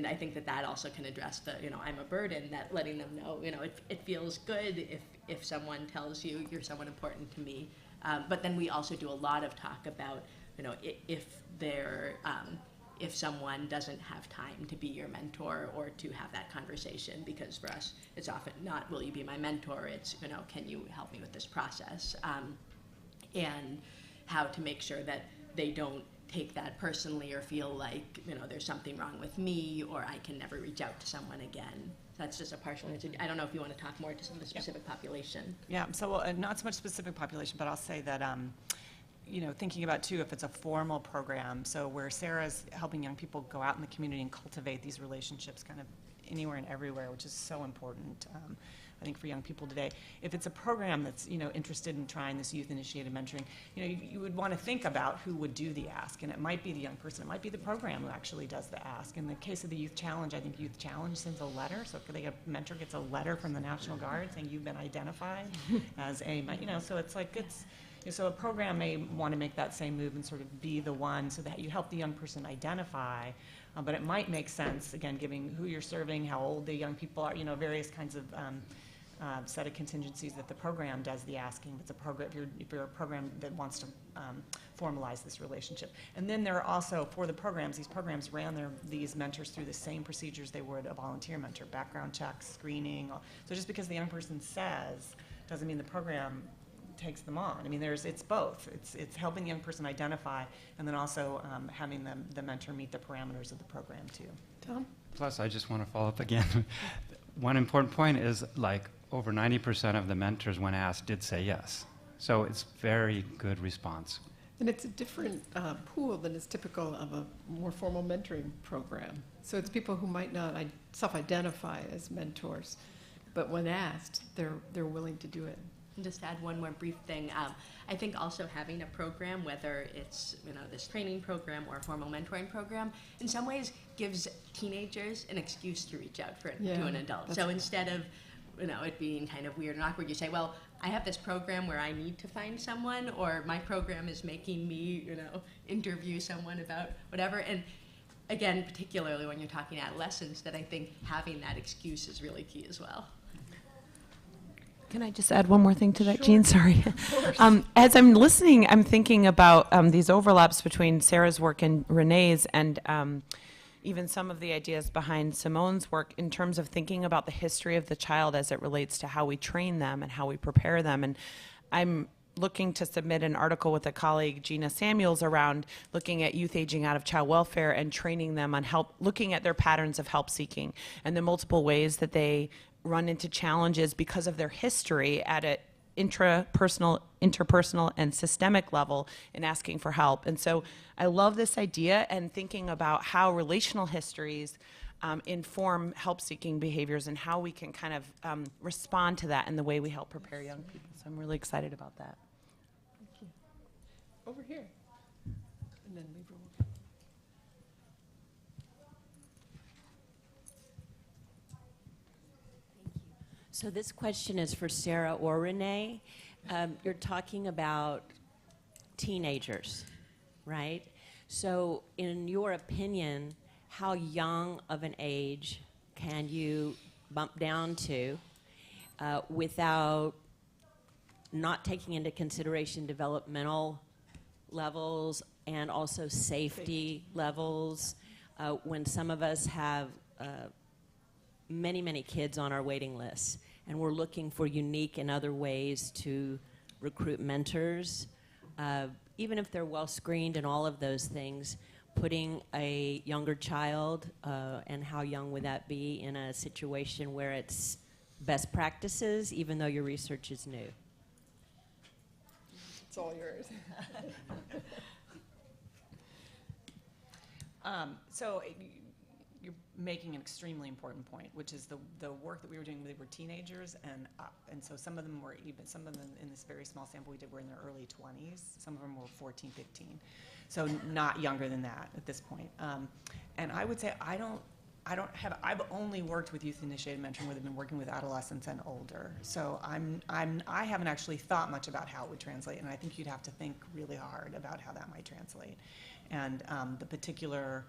I think that also can address the, I'm a burden, that letting them know, it feels good if someone tells you you're someone important to me. But then we also do a lot of talk about, if someone doesn't have time to be your mentor or to have that conversation, because for us, it's often not, will you be my mentor? It's, can you help me with this process? And how to make sure that they don't take that personally or feel like, there's something wrong with me, or I can never reach out to someone again. That's just a partial answer. I don't know if you want to talk more to some of the specific population. Yeah, so not so much specific population, but I'll say that, thinking about too, if it's a formal program, so where Sarah's helping young people go out in the community and cultivate these relationships kind of anywhere and everywhere, which is so important, I think, for young people today. If it's a program that's, interested in trying this youth-initiated mentoring, you would want to think about who would do the ask, and it might be the young person, it might be the program who actually does the ask. In the case of the Youth Challenge, I think Youth Challenge sends a letter, so if a mentor gets a letter from the National Guard saying you've been identified as a, so it's like, so a program may want to make that same move and sort of be the one so that you help the young person identify, but it might make sense, again, giving who you're serving, how old the young people are, various kinds of set of contingencies that the program does the asking. It's a program, if you're a program that wants to formalize this relationship. And then there are also, for the programs, these programs ran these mentors through the same procedures they would a volunteer mentor, background checks, screening. So just because the young person says doesn't mean the program takes them on. I mean, it's both. It's helping the young person identify, and then also having the mentor meet the parameters of the program too. Tom? Plus, I just want to follow up again. One important point is, like, over 90% of the mentors, when asked, did say yes. So it's very good response. And it's a different pool than is typical of a more formal mentoring program. So it's people who might not self-identify as mentors, but when asked, they're willing to do it. And just add one more brief thing. I think also having a program, whether it's this training program or a formal mentoring program, in some ways gives teenagers an excuse to reach out to an adult. So instead of it being kind of weird and awkward, you say, well, I have this program where I need to find someone, or my program is making me interview someone about whatever. And again, particularly when you're talking adolescents, that I think having that excuse is really key as well. Can I just add one more thing to that, Sure. Jean? Sorry. As I'm listening, I'm thinking about these overlaps between Sarah's work and Renee's, and even some of the ideas behind Simone's work in terms of thinking about the history of the child as it relates to how we train them and how we prepare them. And I'm looking to submit an article with a colleague, Gina Samuels, around looking at youth aging out of child welfare and training them on looking at their patterns of help seeking and the multiple ways that they run into challenges because of their history at an interpersonal, and systemic level in asking for help. And so I love this idea and thinking about how relational histories inform help-seeking behaviors and how we can kind of respond to that in the way we help prepare young people. So I'm really excited about that. Thank you. Over here. And then leave room. So this question is for Sarah or Renee. You're talking about teenagers, right? So in your opinion, how young of an age can you bump down to without not taking into consideration developmental levels and also safety levels when some of us have many, many kids on our waiting lists, and we're looking for unique and other ways to recruit mentors, even if they're well screened and all of those things, putting a younger child, and how young would that be, in a situation where it's best practices, even though your research is new? It's all yours. So you're making an extremely important point, which is the work that we were doing. They were teenagers and up, and so some of them in this very small sample we did were in their early 20s. Some of them were 14, 15, so not younger than that at this point. And I would say I don't I've only worked with youth-initiated mentoring where they've been working with adolescents and older. So I haven't actually thought much about how it would translate, and I think you'd have to think really hard about how that might translate. And the particular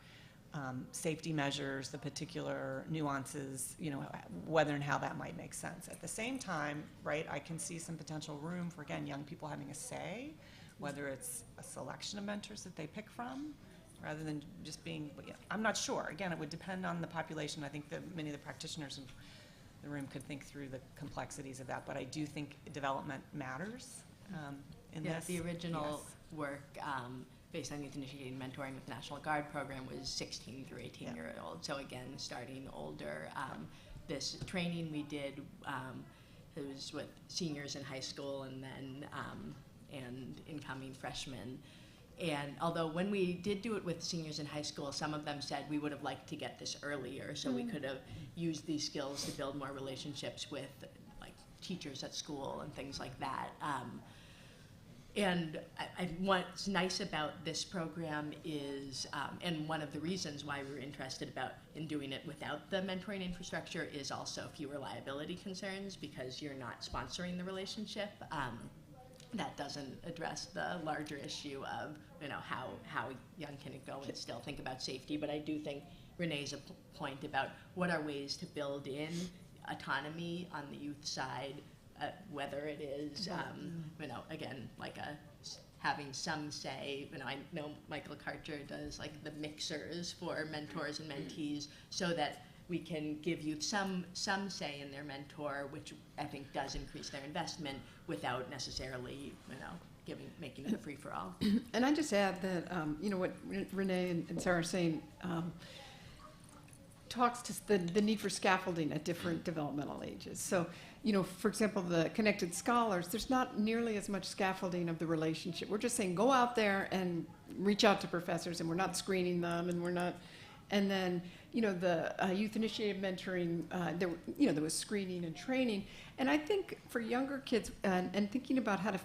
safety measures, the particular nuances, whether and how that might make sense. At the same time, right, I can see some potential room for, again, young people having a say, whether it's a selection of mentors that they pick from, rather than just being, I'm not sure. Again, it would depend on the population. I think that many of the practitioners in the room could think through the complexities of that, but I do think development matters in this. The original Yes. work based on youth-initiated mentoring with the National Guard program was 16 through 18-year-old. So again, starting older. This training we did, it was with seniors in high school and then and incoming freshmen. And although when we did do it with seniors in high school, some of them said we would have liked to get this earlier so we could have used these skills to build more relationships with like teachers at school and things like that. And what's nice about this program is, and one of the reasons why we were interested in doing it without the mentoring infrastructure is also fewer liability concerns because you're not sponsoring the relationship. That doesn't address the larger issue of how young can it go and still think about safety. But I do think Renee's point about what are ways to build in autonomy on the youth side, whether it is again like having some say. I know Michael Karcher does like the mixers for mentors and mentees so that we can give youth some say in their mentor, which I think does increase their investment without necessarily, making it a free-for-all. And I just add that, what Renee and Sarah are saying talks to the need for scaffolding at different developmental ages. So, for example, the connected scholars, there's not nearly as much scaffolding of the relationship. We're just saying go out there and reach out to professors, and we're not screening them, and we're not. And then, the youth-initiated mentoring, there was screening and training. And I think for younger kids, and thinking about how to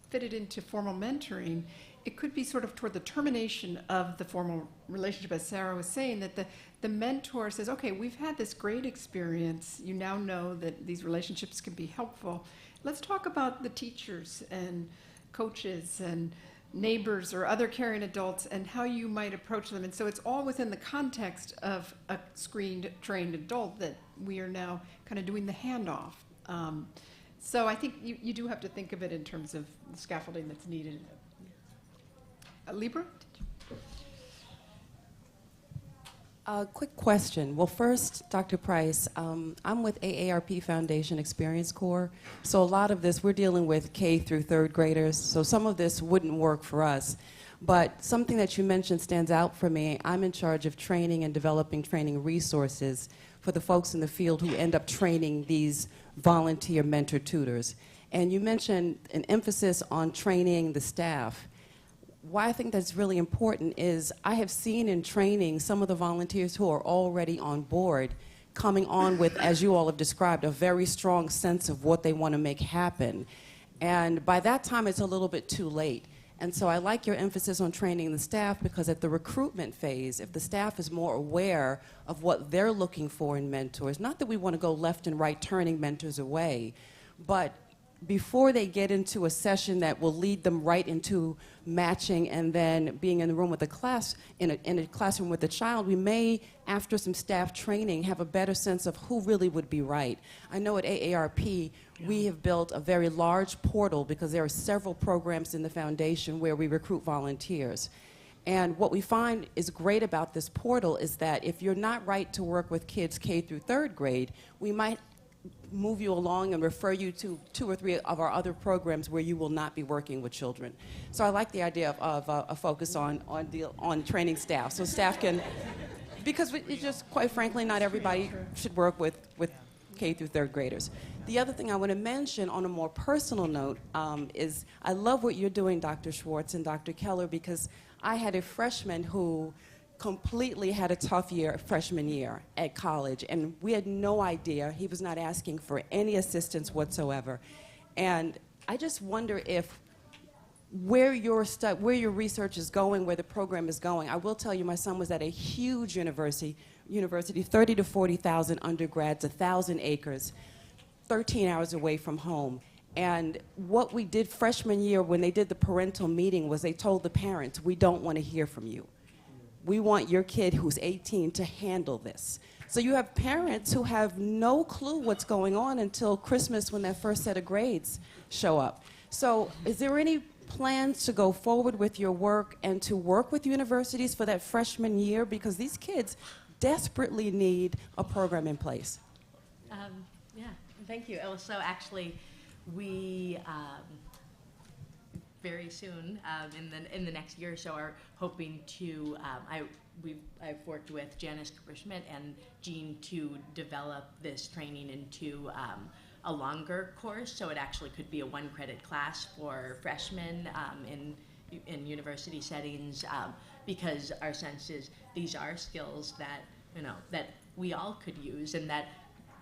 fit it into formal mentoring, it could be sort of toward the termination of the formal relationship, as Sarah was saying, that the mentor says, okay, we've had this great experience. You now know that these relationships can be helpful. Let's talk about the teachers and coaches and neighbors or other caring adults and how you might approach them. And so it's all within the context of a screened, trained adult that we are now kind of doing the handoff. So I think you do have to think of it in terms of the scaffolding that's needed. Libra? Quick question. Well, first, Dr. Price, I'm with AARP Foundation Experience Corps, so a lot of this, we're dealing with K through third graders, so some of this wouldn't work for us. But something that you mentioned stands out for me. I'm in charge of training and developing training resources for the folks in the field who end up training these volunteer mentor tutors. And you mentioned an emphasis on training the staff. Why I think that's really important is I have seen in training some of the volunteers who are already on board coming on with, as you all have described, a very strong sense of what they want to make happen. And by that time, it's a little bit too late. And so I like your emphasis on training the staff because at the recruitment phase, if the staff is more aware of what they're looking for in mentors, not that we want to go left and right turning mentors away, but before they get into a session that will lead them right into matching and then being in the room with a class, in a classroom with a child, we may, after some staff training, have a better sense of who really would be right. I know at AARP, we have built a very large portal because there are several programs in the foundation where we recruit volunteers. And what we find is great about this portal is that if you're not right to work with kids K through third grade, we might move you along and refer you to 2 or 3 of our other programs where you will not be working with children. So I like the idea of a focus on training staff, so staff can, because it's just, quite frankly, not everybody should work with K through third graders. The other thing I want to mention on a more personal note is I love what you're doing, Dr. Schwartz and Dr. Keller, because I had a freshman who completely had a tough freshman year at college, and we had no idea. He was not asking for any assistance whatsoever. And I just wonder if where where your research is going, where the program is going. I will tell you, my son was at a huge university, 30 to 40,000 undergrads, 1,000 acres, 13 hours away from home. And what we did freshman year when they did the parental meeting was they told the parents, we don't want to hear from you. We want your kid who's 18 to handle this. So you have parents who have no clue what's going on until Christmas when that first set of grades show up. So is there any plans to go forward with your work and to work with universities for that freshman year? Because these kids desperately need a program in place. Yeah, thank you. Oh, so actually, we very soon, in the next year or so, are hoping to. I've worked with Janice Cooper-Schmidt and Jean to develop this training into a longer course, so it actually could be a one-credit class for freshmen in university settings, because our sense is these are skills that that we all could use, and that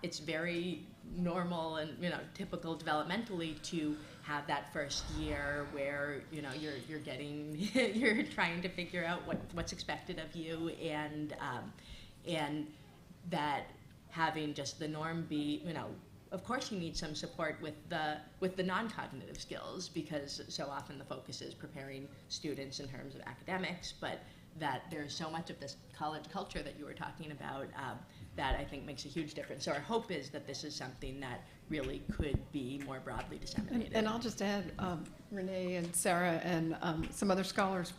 it's very normal and typical developmentally to have that first year where you're getting you're trying to figure out what's expected of you, and that having just the norm be of course you need some support with the non-cognitive skills, because so often the focus is preparing students in terms of academics, but that there's so much of this college culture that you were talking about that I think makes a huge difference. So our hope is that this is something that really could be more broadly disseminated. And I'll just add, Renee and Sarah and some other scholars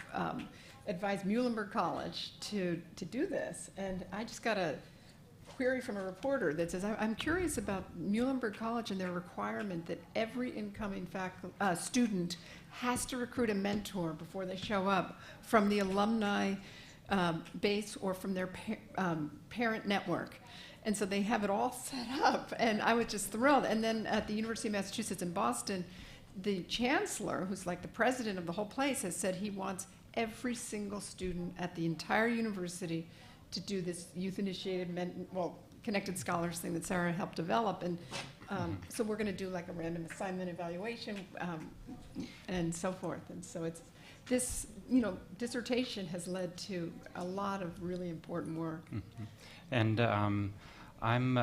advised Muhlenberg College to do this. And I just got a query from a reporter that says, I'm curious about Muhlenberg College and their requirement that every incoming student has to recruit a mentor before they show up from the alumni base or from their parent network. And so they have it all set up, and I was just thrilled. And then at the University of Massachusetts in Boston, the chancellor, who's like the president of the whole place, has said he wants every single student at the entire university to do this youth-initiated, connected scholars thing that Sarah helped develop. And so we're going to do like a random assignment evaluation and so forth. And so it's this, dissertation has led to a lot of really important work. Mm-hmm. And I'm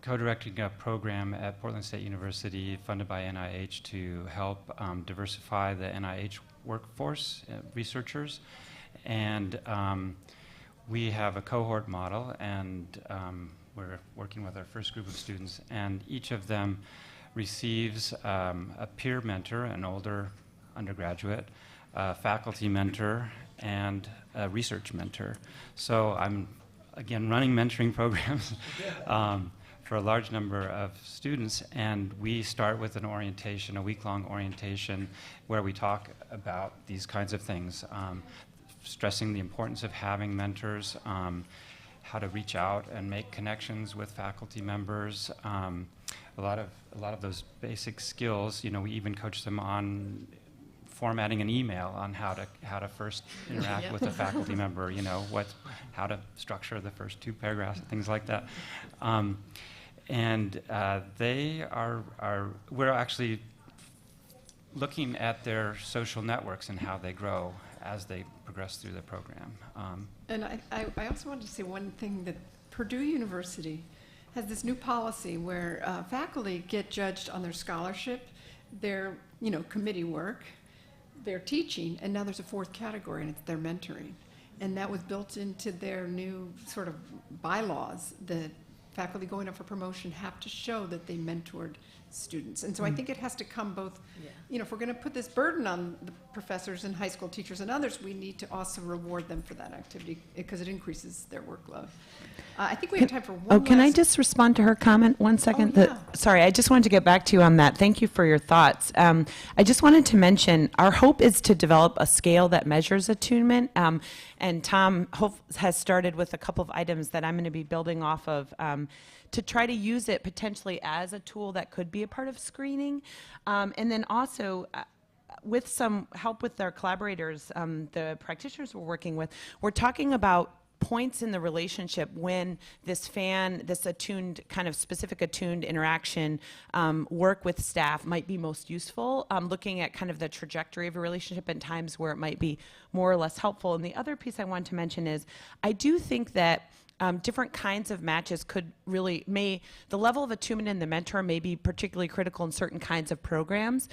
co-directing a program at Portland State University funded by NIH to help diversify the NIH workforce, researchers. And we have a cohort model, and we're working with our first group of students, and each of them receives a peer mentor, an older undergraduate, a faculty mentor, and a research mentor. So I'm, again, running mentoring programs for a large number of students, and we start with an orientation, a week-long orientation, where we talk about these kinds of things, stressing the importance of having mentors, how to reach out and make connections with faculty members, a lot of those basic skills. We even coach them on formatting an email, on how to first interact with a faculty member, how to structure the first 2 paragraphs, things like that. And we're actually looking at their social networks and how they grow as they progress through the program. And I also wanted to say one thing, that Purdue University has this new policy where faculty get judged on their scholarship, their committee work, their teaching, and now there's a 4th category, and it's their mentoring. And that was built into their new sort of bylaws, that faculty going up for promotion have to show that they mentored students. And so I think it has to come both, if we're going to put this burden on the professors and high school teachers and others, we need to also reward them for that activity, because it increases their workload. I think we have time for one can I last- just respond to her comment 1 second? Oh, yeah. Sorry, I just wanted to get back to you on that. Thank you for your thoughts. I just wanted to mention, our hope is to develop a scale that measures attunement, and Tom has started with a couple of items that I'm going to be building off of to try to use it potentially as a tool that could be a part of screening. And then also, with some help with our collaborators, the practitioners we're working with, we're talking about points in the relationship when this attuned, kind of specific attuned interaction work with staff might be most useful, looking at kind of the trajectory of a relationship and times where it might be more or less helpful. And the other piece I want to mention is I do think that different kinds of matches could really, the level of attunement in the mentor may be particularly critical in certain kinds of programs.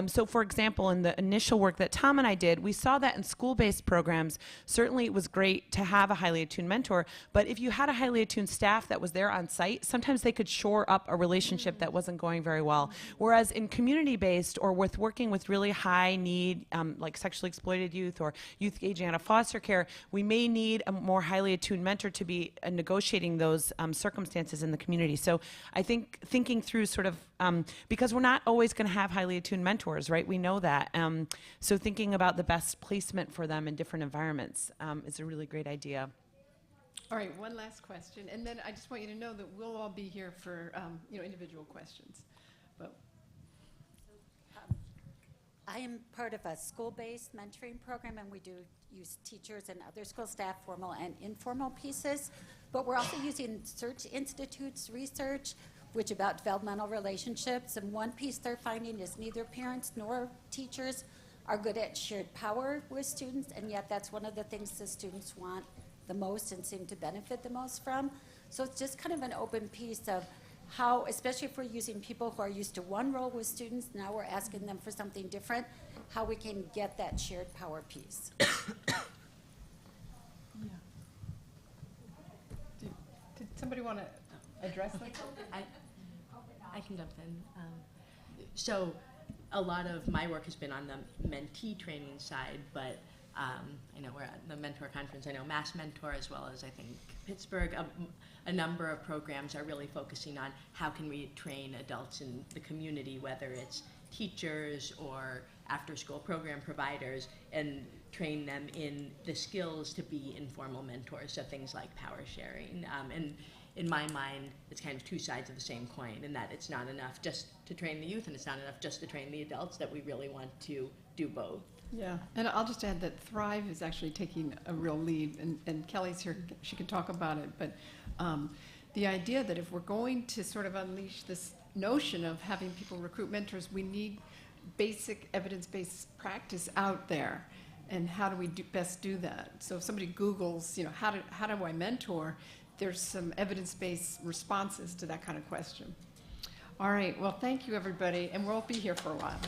So for example, in the initial work that Tom and I did, we saw that in school-based programs, certainly it was great to have a highly attuned mentor, but if you had a highly attuned staff that was there on site, sometimes they could shore up a relationship that wasn't going very well. Whereas in community-based or with working with really high need, like sexually exploited youth or youth aging out of foster care, we may need a more highly attuned mentor to be negotiating those circumstances in the community. So I think thinking through sort of, because we're not always going to have highly attuned mentors, right? We know that. So thinking about the best placement for them in different environments is a really great idea. All right, one last question, and then I just want you to know that we'll all be here for individual questions. But I am part of a school-based mentoring program, and we do use teachers and other school staff, formal and informal pieces. But we're also using Search Institute's research, which about developmental relationships. And one piece they're finding is neither parents nor teachers are good at shared power with students, and yet that's one of the things the students want the most and seem to benefit the most from. So it's just kind of an open piece of how, especially if we're using people who are used to one role with students, now we're asking them for something different, how we can get that shared power piece. Did somebody want to address that? I can jump in. So a lot of my work has been on the mentee training side, but I know we're at the mentor conference. I know Mass Mentor, as well as I think Pittsburgh. A number of programs are really focusing on how can we train adults in the community, whether it's teachers or after-school program providers, and train them in the skills to be informal mentors, so things like power sharing. And in my mind, it's kind of two sides of the same coin, in that it's not enough just to train the youth, and it's not enough just to train the adults, that we really want to do both. Yeah, and I'll just add that Thrive is actually taking a real lead, and Kelly's here, she can talk about it, but the idea that if we're going to sort of unleash this notion of having people recruit mentors, we need basic evidence-based practice out there. And how do we best do that? So if somebody Googles, how do I mentor, there's some evidence-based responses to that kind of question. All right, well, thank you, everybody, and we'll be here for a while.